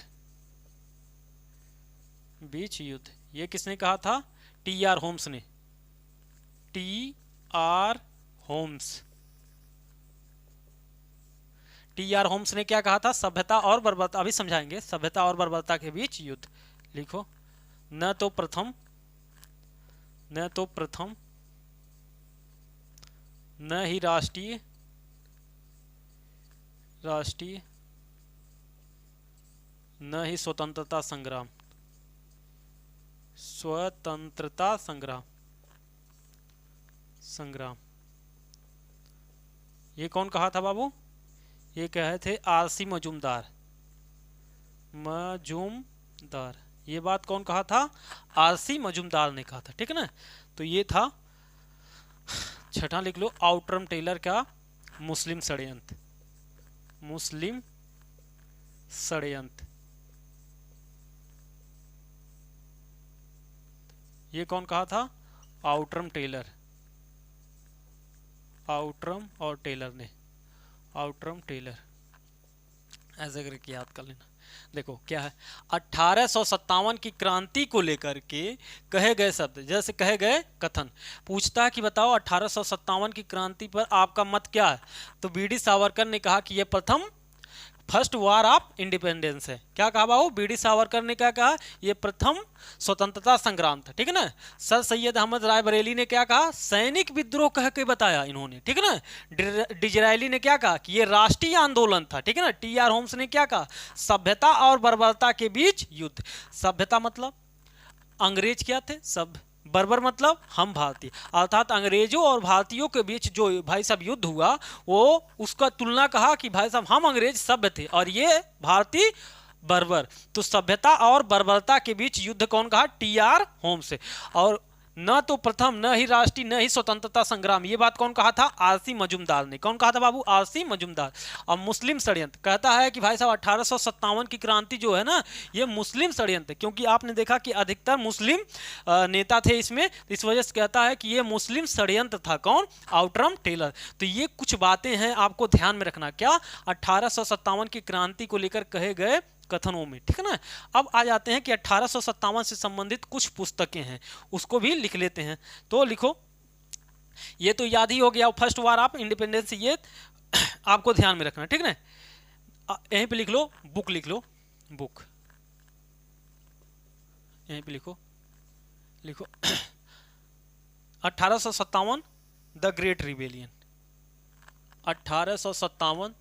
S1: बीच युद्ध। ये किसने कहा था? टी आर होम्स ने, T R Holmes, T R Holmes ने क्या कहा था? सभ्यता और बर्बरता, अभी समझाएंगे, सभ्यता और बर्बरता के बीच युद्ध। लिखो, न तो प्रथम, न तो प्रथम, न ही राष्ट्रीय, राष्ट्रीय, न ही स्वतंत्रता संग्राम, स्वतंत्रता संग्राम, संग्राम। ये कौन कहा था बाबू? ये कहे थे आरसी मजूमदार, मजूमदार। ये बात कौन कहा था? आरसी मजूमदार ने कहा था, ठीक है ना। तो ये था छठा, लिख लो, आउटरम टेलर का मुस्लिम षड्यंत्र, मुस्लिम षड्यंत्र। ये कौन कहा था? आउटरम टेलर, आउटरम और टेलर ने, आउटरम टेलर, ऐसे करके याद कर लेना। देखो क्या है, 1857 की क्रांति को लेकर के कहे गए शब्द, जैसे कहे गए कथन। पूछता है कि बताओ 1857 की क्रांति पर आपका मत क्या है? तो बीडी सावरकर ने कहा कि यह प्रथम फर्स्ट वार ऑफ इंडिपेंडेंस है। क्या कहा बाबू? बीडी सावरकर ने क्या कहा? यह प्रथम स्वतंत्रता संग्राम था, ठीक है ना। सर सैयद अहमद राय बरेली ने क्या कहा? सैनिक विद्रोह कह के बताया इन्होंने, ठीक है ना। डिजरायली ने क्या कहा? कि यह राष्ट्रीय आंदोलन था, ठीक है ना। टी आर होम्स ने क्या कहा? सभ्यता और बर्बरता के बीच युद्ध। सभ्यता मतलब अंग्रेज क्या थे? सब। बर्बर मतलब हम भारतीय, अर्थात अंग्रेजों और भारतीयों के बीच जो भाई साहब युद्ध हुआ, वो उसका तुलना कहा कि भाई साहब हम अंग्रेज सभ्य थे और ये भारतीय बर्बर। तो सभ्यता और बर्बरता के बीच युद्ध कौन कहा? T R Holmes. और न तो प्रथम, न ही राष्ट्रीय, न ही स्वतंत्रता संग्राम, ये बात कौन कहा था? आरसी मजूमदार ने। कौन कहा था बाबू? आरसी मजूमदार। और मुस्लिम षड्यंत्र कहता है कि भाई साहब 1857 की क्रांति जो है ना, ये मुस्लिम षड्यंत्र, क्योंकि आपने देखा कि अधिकतर मुस्लिम नेता थे इसमें, इस वजह से कहता है कि ये मुस्लिम षड्यंत्र था। कौन? Outram Taylor. तो ये कुछ बातें हैं आपको ध्यान में रखना। क्या? 1857 की क्रांति को लेकर कहे गए कथनों में, ठीक है ना। अब आ जाते हैं कि 1857 से संबंधित कुछ पुस्तकें हैं, उसको भी लिख लेते हैं। तो लिखो, ये तो याद ही हो गया, फर्स्ट वार ऑफ इंडिपेंडेंस, ये आपको ध्यान में रखना, ठीक है ना। यहीं पे लिख लो, बुक लिख लो, बुक यहीं पे लिखो, लिखो 1857 the great rebellion, 1857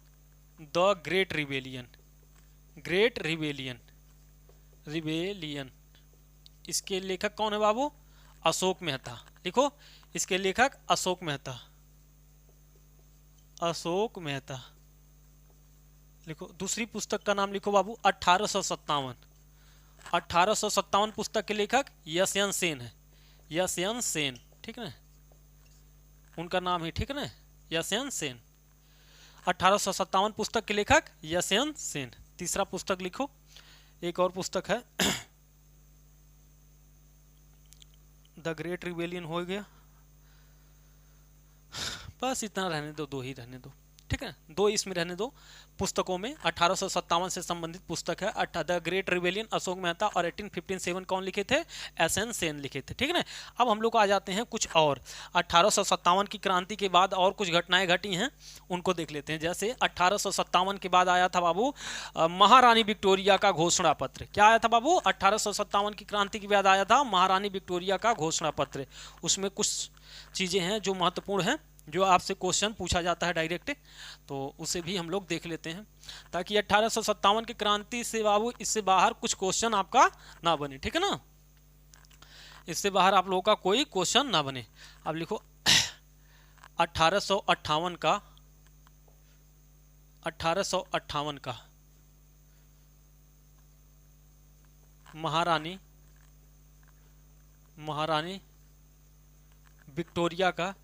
S1: the great rebellion, great rebellion, rebellion. इसके लेखक कौन है बाबू? अशोक मेहता। लिखो, इसके लेखक अशोक मेहता, अशोक मेहता। लिखो, दूसरी पुस्तक का नाम लिखो बाबू 1857। 1857 पुस्तक के लेखक यशयन सेन है, यशयन सेन, ठीक है ना, उनका नाम ही, ठीक है ना, यशयन सेन। 1857 पुस्तक के लेखक यशयन सेन। तीसरा पुस्तक लिखो, एक और पुस्तक है द ग्रेट रिबेलियन, हो गया। बस इतना रहने दो, दो ही रहने दो, ठीक है, दो इसमें रहने दो पुस्तकों में। 1857 से संबंधित पुस्तक है the great rebellion, Ashok Mehta, और 1857 कौन लिखे थे? एसएन सेन लिखे थे, ठीक है ना। अब हम लोग आ जाते हैं कुछ और 1857 की क्रांति के बाद और कुछ घटनाएं घटी हैं, उनको देख लेते हैं। जैसे 1857 के बाद आया था बाबू महारानी विक्टोरिया का घोषणा पत्र। क्या आया था बाबू? 1857 की क्रांति के बाद आया था महारानी विक्टोरिया का घोषणा पत्र। उसमें कुछ चीजें हैं जो महत्वपूर्ण हैं, जो आपसे क्वेश्चन पूछा जाता है डायरेक्ट, तो उसे भी हम लोग देख लेते हैं, ताकि 1857 की क्रांति से बाबू इससे बाहर कुछ क्वेश्चन आपका ना बने, ठीक है ना, इससे बाहर आप लोगों का कोई क्वेश्चन ना बने। अब लिखो 1858 का, 1858 का महारानी महारानी विक्टोरिया का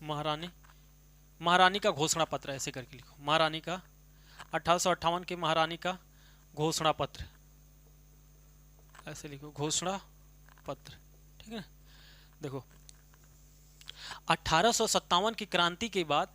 S1: महारानी का घोषणा पत्र, ऐसे करके लिखो, महारानी का 1858 के महारानी का घोषणा पत्र, ऐसे लिखो, घोषणा पत्र, ठीक है। देखो 1857 की क्रांति के बाद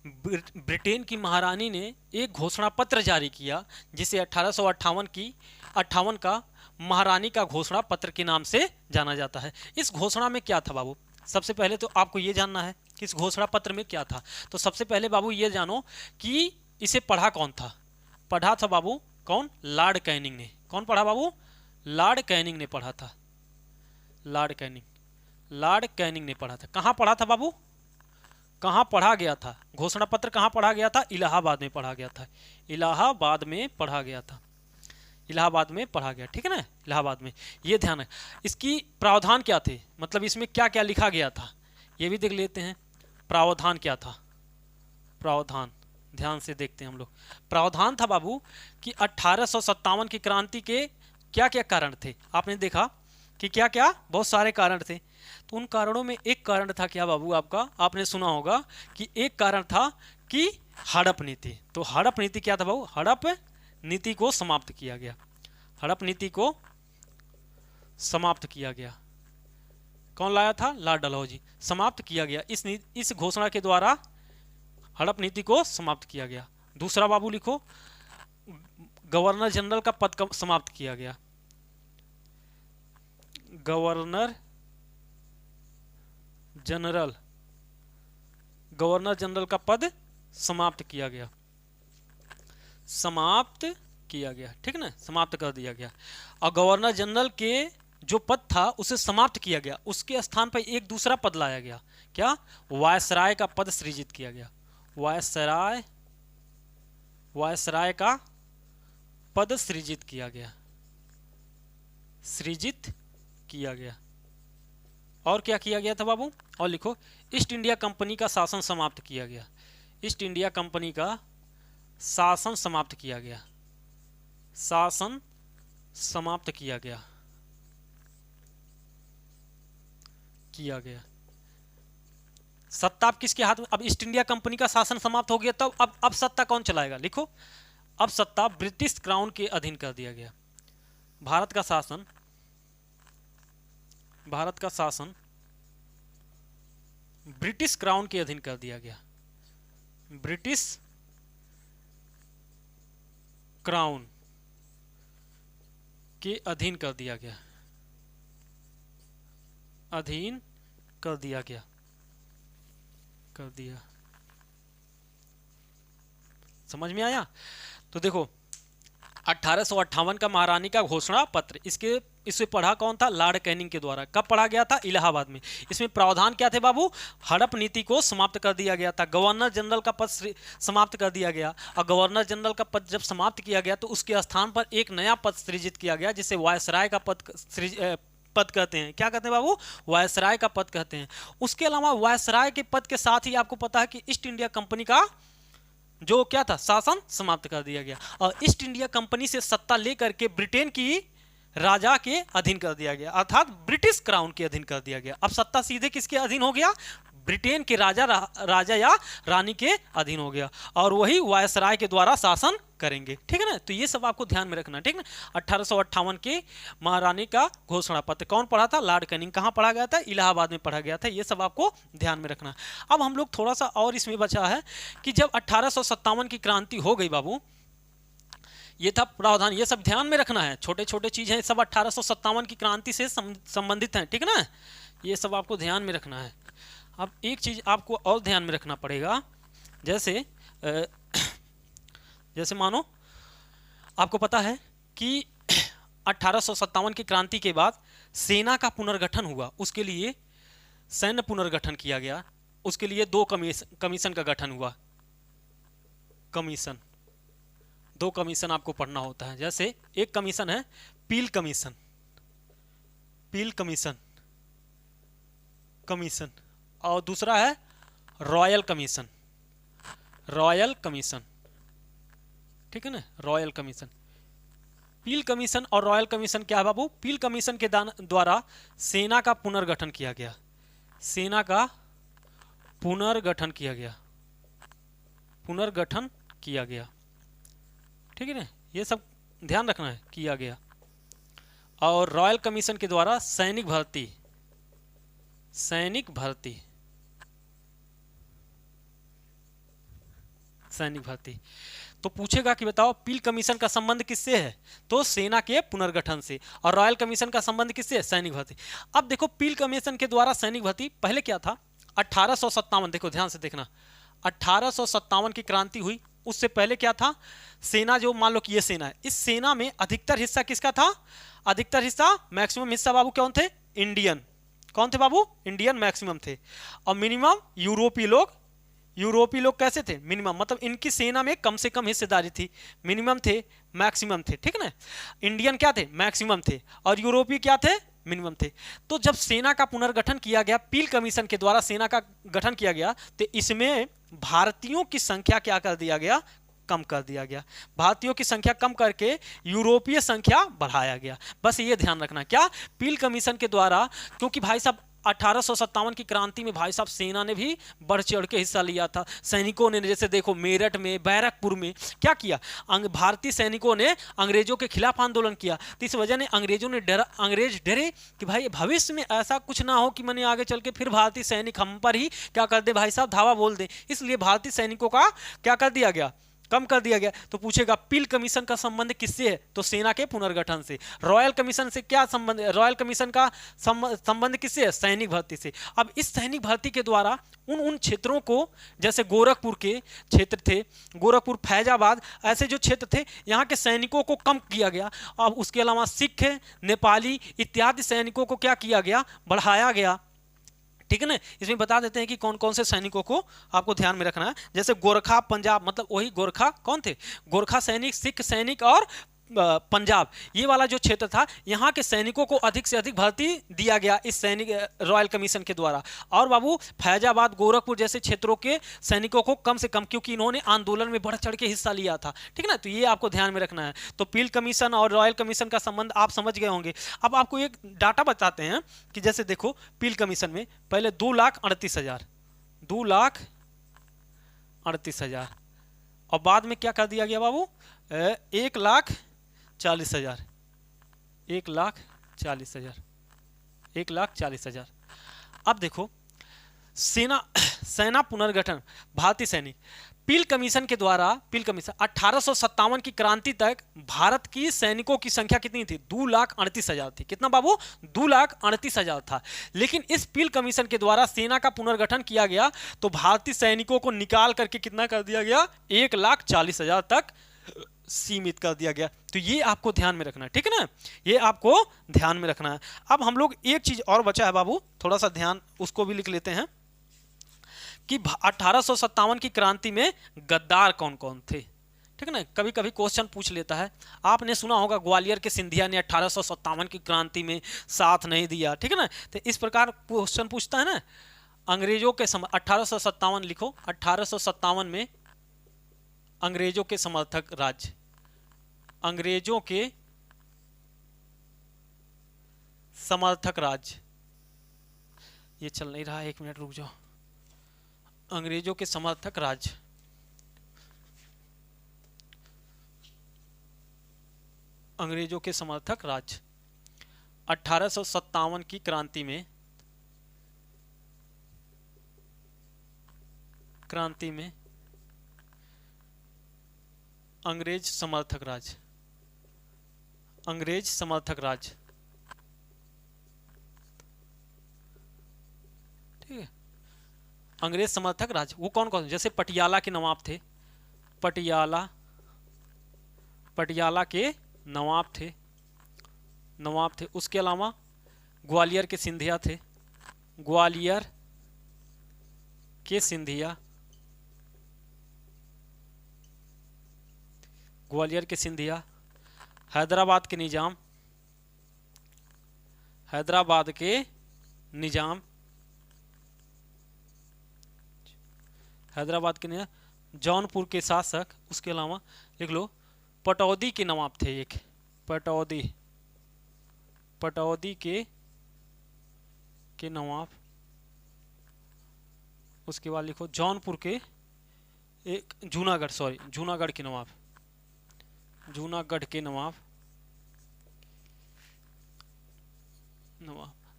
S1: ब्रिटेन की महारानी ने एक घोषणा पत्र जारी किया जिसे 1858 का महारानी का घोषणा पत्र के नाम से जाना जाता है। इस घोषणा में क्या था बाबू? सबसे पहले तो आपको ये जानना है कि इस घोषणा पत्र में क्या था। तो सबसे पहले बाबू ये जानो कि इसे पढ़ा कौन था। पढ़ा था बाबू कौन? लॉर्ड कैनिंग ने। कौन पढ़ा बाबू? लॉर्ड कैनिंग ने पढ़ा था। लॉर्ड कैनिंग ने पढ़ा था। कहाँ पढ़ा था बाबू? कहाँ पढ़ा गया था? घोषणा पत्र कहाँ पढ़ा गया था? इलाहाबाद में पढ़ा गया था। इलाहाबाद में पढ़ा गया था। इलाहाबाद में पढ़ा गया, ठीक है ना, इलाहाबाद में। ये ध्यान है। इसकी प्रावधान क्या थे, मतलब इसमें क्या क्या लिखा गया था, ये भी देख लेते हैं। प्रावधान क्या था? प्रावधान ध्यान से देखते हैं हम लोग। प्रावधान था बाबू कि 1857 की क्रांति के क्या क्या कारण थे। आपने देखा कि क्या क्या बहुत सारे कारण थे। तो उन कारणों में एक कारण था क्या बाबू आपका? आपने सुना होगा कि एक कारण था कि हड़प नीति। तो हड़प नीति क्या था बाबू? हड़प नीति को समाप्त किया गया। हड़प नीति को समाप्त किया गया। कौन लाया था? लॉर्ड डलहौजी। समाप्त किया गया। इस घोषणा के द्वारा हड़प नीति को समाप्त किया गया। दूसरा बाबू लिखो, गवर्नर जनरल का पद समाप्त किया गया। गवर्नर जनरल का पद समाप्त किया गया। समाप्त किया गया, ठीक ना, समाप्त कर दिया गया। और गवर्नर जनरल के जो पद था उसे समाप्त किया गया। उसके स्थान पर एक दूसरा पद लाया गया। क्या? वायसराय का पद सृजित किया गया। वायसराय का पद सृजित किया गया। सृजित किया गया। और क्या किया गया था बाबू? और लिखो, ईस्ट इंडिया कंपनी का शासन समाप्त किया गया। ईस्ट इंडिया कंपनी का शासन समाप्त किया गया। शासन समाप्त किया गया। सत्ता अब किसके हाथ में? अब ईस्ट इंडिया कंपनी का शासन समाप्त हो गया, तब अब सत्ता कौन चलाएगा? लिखो, अब सत्ता ब्रिटिश क्राउन के अधीन कर दिया गया। भारत का शासन ब्रिटिश क्राउन के अधीन कर दिया गया। ब्रिटिश क्राउन के अधीन कर दिया गया। अधीन कर दिया गया। समझ में आया? तो देखो 1858 का महारानी का घोषणा पत्र, इसे पढ़ा कौन था? लॉर्ड कैनिंग के द्वारा। कब पढ़ा गया था? इलाहाबाद में। इसमें प्रावधान क्या थे बाबू? हड़प नीति को समाप्त कर दिया गया था। गवर्नर जनरल का पद समाप्त कर दिया गया। और गवर्नर जनरल का पद जब समाप्त किया गया तो उसके स्थान पर एक नया पद सृजित किया गया जिसे वायसराय का पद कहते हैं। क्या कहते हैं बाबू? वायसराय का पद कहते हैं। उसके अलावा वायसराय के पद के साथ ही आपको पता है कि ईस्ट इंडिया कंपनी का जो क्या था? शासन समाप्त कर दिया गया। और ईस्ट इंडिया कंपनी से सत्ता लेकर के ब्रिटेन की राजा के अधीन कर दिया गया, अर्थात ब्रिटिश क्राउन के अधीन कर दिया गया। अब सत्ता सीधे किसके अधीन हो गया? ब्रिटेन के राजा या रानी के अधीन हो गया। और वही वायसराय के द्वारा शासन करेंगे, ठीक है ना। तो ये सब आपको ध्यान में रखना, ठीक ना। 1858 के महारानी का घोषणा पत्र कौन पढ़ा था? Lord Canning. कहाँ पढ़ा गया था? इलाहाबाद में पढ़ा गया था। ये सब आपको ध्यान में रखना। अब हम लोग थोड़ा सा और इसमें बचा है कि जब 1857 की क्रांति हो गई बाबू, ये था प्रावधान, ये सब ध्यान में रखना है। छोटे छोटे चीज हैं, सब 1857 की क्रांति से संबंधित हैं, ठीक है ना। ये सब आपको ध्यान में रखना है। अब एक चीज आपको और ध्यान में रखना पड़ेगा, जैसे मानो आपको पता है कि 1857 की क्रांति के बाद सेना का पुनर्गठन हुआ। उसके लिए सैन्य पुनर्गठन किया गया। उसके लिए 2 कमीशन का गठन हुआ। दो कमीशन आपको पढ़ना होता है। जैसे एक कमीशन है पील कमीशन और दूसरा है रॉयल कमीशन, ठीक है ना, रॉयल कमीशन। पील कमीशन और रॉयल कमीशन क्या है बाबू? पील कमीशन के द्वारा सेना का पुनर्गठन किया गया, सेना का पुनर्गठन किया गया, पुनर्गठन किया गया, ठीक है ना, ये सब ध्यान रखना है, किया गया। और रॉयल कमीशन के द्वारा सैनिक भर्ती, सैनिक भर्ती, सैनिक भर्ती। तो पूछेगा कि बताओ पील कमीशन का संबंध किससे है? तो सेना के पुनर्गठन से। और रॉयल कमीशन का संबंध किससे है? सैनिक भर्ती। अब देखो पील कमीशन के द्वारा सैनिक भर्ती पहले क्या था? 1857, देखो ध्यान से देखना, 1857 की क्रांति हुई, उससे पहले क्या था? सेना, जो मान लो कि ये सेना है, इस सेना में अधिकतर हिस्सा किसका था? अधिकतर हिस्सा, मैक्सिमम हिस्सा बाबू कौन थे? इंडियन। कौन थे बाबू? इंडियन मैक्सिमम थे। और मिनिमम यूरोपीय लोग। यूरोपीय लोग कैसे थे? मिनिमम, मतलब इनकी सेना में कम से कम हिस्सेदारी थी। मिनिमम थे, मैक्सिमम थे, ठीक है ना। इंडियन क्या थे? मैक्सिमम थे। और यूरोपीय क्या थे? मिनिमम थे। तो जब सेना का पुनर्गठन किया गया, पील कमीशन के द्वारा सेना का गठन किया गया, तो इसमें भारतीयों की संख्या क्या कर दिया गया? कम कर दिया गया। भारतीयों की संख्या कम करके यूरोपीय संख्या बढ़ाया गया। बस ये ध्यान रखना, क्या? पील कमीशन के द्वारा, क्योंकि भाई साहब 1857 की क्रांति में भाई साहब सेना ने भी बढ़ चढ़ के हिस्सा लिया था। सैनिकों ने, जैसे देखो मेरठ में, बैरकपुर में क्या किया? भारतीय सैनिकों ने अंग्रेजों के खिलाफ आंदोलन किया। तो इस वजह ने अंग्रेजों ने अंग्रेज डरे कि भाई भविष्य में ऐसा कुछ ना हो कि मैंने आगे चल के फिर भारतीय सैनिक हम पर ही क्या कर दे भाई साहब, धावा बोल दे। इसलिए भारतीय सैनिकों का क्या कर दिया गया? कम कर दिया गया। तो पूछेगा पील कमीशन का संबंध किससे है? तो सेना के पुनर्गठन से। रॉयल कमीशन से क्या संबंध है? रॉयल कमीशन का संबंध किससे है? सैनिक भर्ती से। अब इस सैनिक भर्ती के द्वारा उन क्षेत्रों को, जैसे गोरखपुर के क्षेत्र थे, गोरखपुर, फैजाबाद, ऐसे जो क्षेत्र थे, यहाँ के सैनिकों को कम किया गया। अब उसके अलावा सिख, नेपाली इत्यादि सैनिकों को क्या किया गया? बढ़ाया गया, ठीक है ना। इसमें बता देते हैं कि कौन कौन से सैनिकों को आपको ध्यान में रखना है। जैसे गोरखा, पंजाब, मतलब वही गोरखा कौन थे? गोरखा सैनिक, सिख सैनिक और पंजाब, ये वाला जो क्षेत्र था, यहाँ के सैनिकों को अधिक से अधिक भर्ती दिया गया इस सैनिक रॉयल कमीशन के द्वारा। और बाबू फैजाबाद, गोरखपुर जैसे क्षेत्रों के सैनिकों को कम से कम, क्योंकि इन्होंने आंदोलन में बढ़ चढ़ के हिस्सा लिया था, ठीक है ना। तो ये आपको ध्यान में रखना है। तो पील कमीशन और रॉयल कमीशन का संबंध आप समझ गए होंगे। अब आपको एक डाटा बताते हैं कि जैसे देखो पील कमीशन में पहले 2,38,000, 2,38,000, और बाद में क्या कर दिया गया बाबू? 1,40,000, 1,40,000, 1,40,000। अब देखो सेना पुनर्गठन, भारतीय सैनिक, पील कमीशन के द्वारा, पील कमीशन 1857 की क्रांति तक भारत की सैनिकों की संख्या कितनी थी? 2,38,000 थी। कितना बाबू? 2,38,000 था। लेकिन इस पील कमीशन के द्वारा सेना का पुनर्गठन किया गया, तो भारतीय सैनिकों को निकाल करके कितना कर दिया गया? 1,40,000 तक सीमित कर दिया गया। तो ये आपको ध्यान में रखना है, ठीक है ना, ये आपको ध्यान में रखना है। अब हम लोग एक चीज और बचा है बाबू, थोड़ा सा ध्यान उसको भी लिख लेते हैं कि 1857 की क्रांति में गद्दार कौन कौन थे, ठीक है ना। कभी कभी क्वेश्चन पूछ लेता है, आपने सुना होगा ग्वालियर के सिंधिया ने 1857 की क्रांति में साथ नहीं दिया, ठीक है ना। तो इस प्रकार क्वेश्चन पूछता है ना। अंग्रेजों के 1857 लिखो, 1857 में अंग्रेजों के समर्थक राज्य, अंग्रेजों के समर्थक राज्य, ये चल नहीं रहा है, 1 मिनट रुक जाओ। अंग्रेजों के समर्थक राज्य, अंग्रेजों के समर्थक राज्य 1857 की क्रांति में, अंग्रेज समर्थक राज्य, अंग्रेज समर्थक राज्य, ठीक है। अंग्रेज समर्थक राज्य वो कौन कौन? जैसे पटियाला के नवाब थे, पटियाला के नवाब थे। उसके अलावा ग्वालियर के सिंधिया थे, ग्वालियर के सिंधिया, ग्वालियर के सिंधिया। हैदराबाद के निजाम, हैदराबाद के निजाम, हैदराबाद के निजाम। जौनपुर के शासक। उसके अलावा लिख लो पटौदी के नवाब थे एक, पटौदी, पटौदी के नवाब। उसके बाद लिखो जौनपुर के एक, जूनागढ़, सॉरी जूनागढ़ के नवाब, जूनागढ़ के नवाब।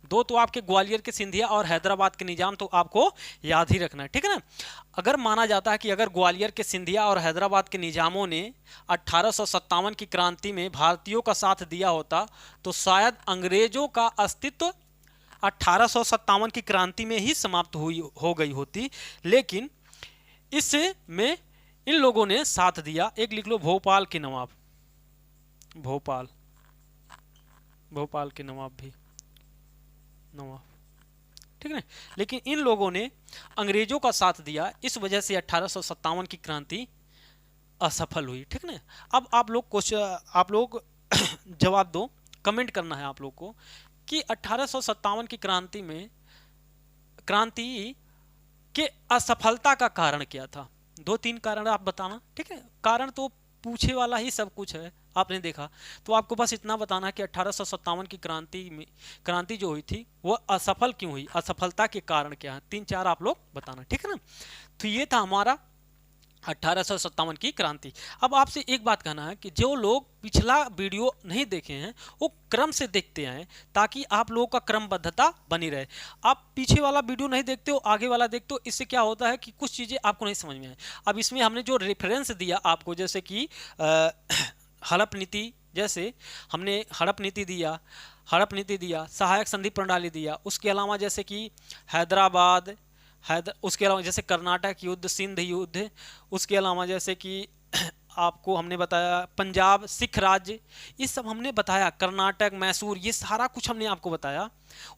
S1: दो तो आपके ग्वालियर के सिंधिया और हैदराबाद के निजाम तो आपको याद ही रखना है, ठीक है ना। अगर माना जाता है कि अगर ग्वालियर के सिंधिया और हैदराबाद के निजामों ने 1857 की क्रांति में भारतीयों का साथ दिया होता तो शायद अंग्रेजों का अस्तित्व 1857 की क्रांति में ही समाप्त हो गई होती, लेकिन इसमें इन लोगों ने साथ दिया। एक लिख लो भोपाल के नवाब, भोपाल, भोपाल के नवाब भी नवाब, ठीक है। लेकिन इन लोगों ने अंग्रेजों का साथ दिया, इस वजह से 1857 की क्रांति असफल हुई, ठीक है। अब आप लोग जवाब दो, कमेंट करना है आप लोग को कि 1857 की क्रांति के असफलता का कारण क्या था। 2-3 कारण आप बताना, ठीक है। कारण तो पूछे वाला ही सब कुछ है, आपने देखा, तो आपको बस इतना बताना है कि 1857 की क्रांति जो हुई थी वो असफल क्यों हुई, असफलता के कारण क्या है, 3-4 आप लोग बताना, ठीक है ना। तो ये था हमारा 1857 की क्रांति। अब आपसे एक बात कहना है कि जो लोग पिछला वीडियो नहीं देखे हैं वो क्रम से देखते आए ताकि आप लोगों का क्रमबद्धता बनी रहे। आप पीछे वाला वीडियो नहीं देखते हो, आगे वाला देखते हो, इससे क्या होता है कि कुछ चीज़ें आपको नहीं समझ में आए। अब इसमें हमने जो रेफरेंस दिया आपको, जैसे कि हड़प नीति, जैसे हमने हड़प नीति दिया, सहायक संधि प्रणाली दिया, उसके अलावा जैसे कि हैदराबाद, उसके अलावा जैसे कर्नाटक युद्ध, सिंध युद्ध, उसके अलावा जैसे कि आपको हमने बताया पंजाब सिख राज्य, ये सब हमने बताया, कर्नाटक, मैसूर, ये सारा कुछ हमने आपको बताया।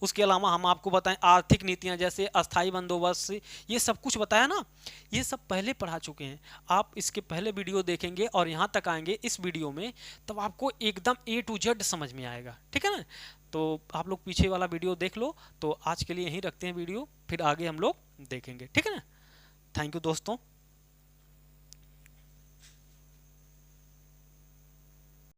S1: उसके अलावा हम आपको बताएं आर्थिक नीतियां जैसे अस्थाई बंदोबस्त, ये सब कुछ बताया ना, ये सब पहले पढ़ा चुके हैं आप। इसके पहले वीडियो देखेंगे और यहाँ तक आएंगे इस वीडियो में, तब आपको एकदम A to Z समझ में आएगा, ठीक है ना। तो आप लोग पीछे वाला वीडियो देख लो। तो आज के लिए यहीं रखते हैं वीडियो, फिर आगे हम लोग देखेंगे, ठीक है ना। थैंक यू दोस्तों।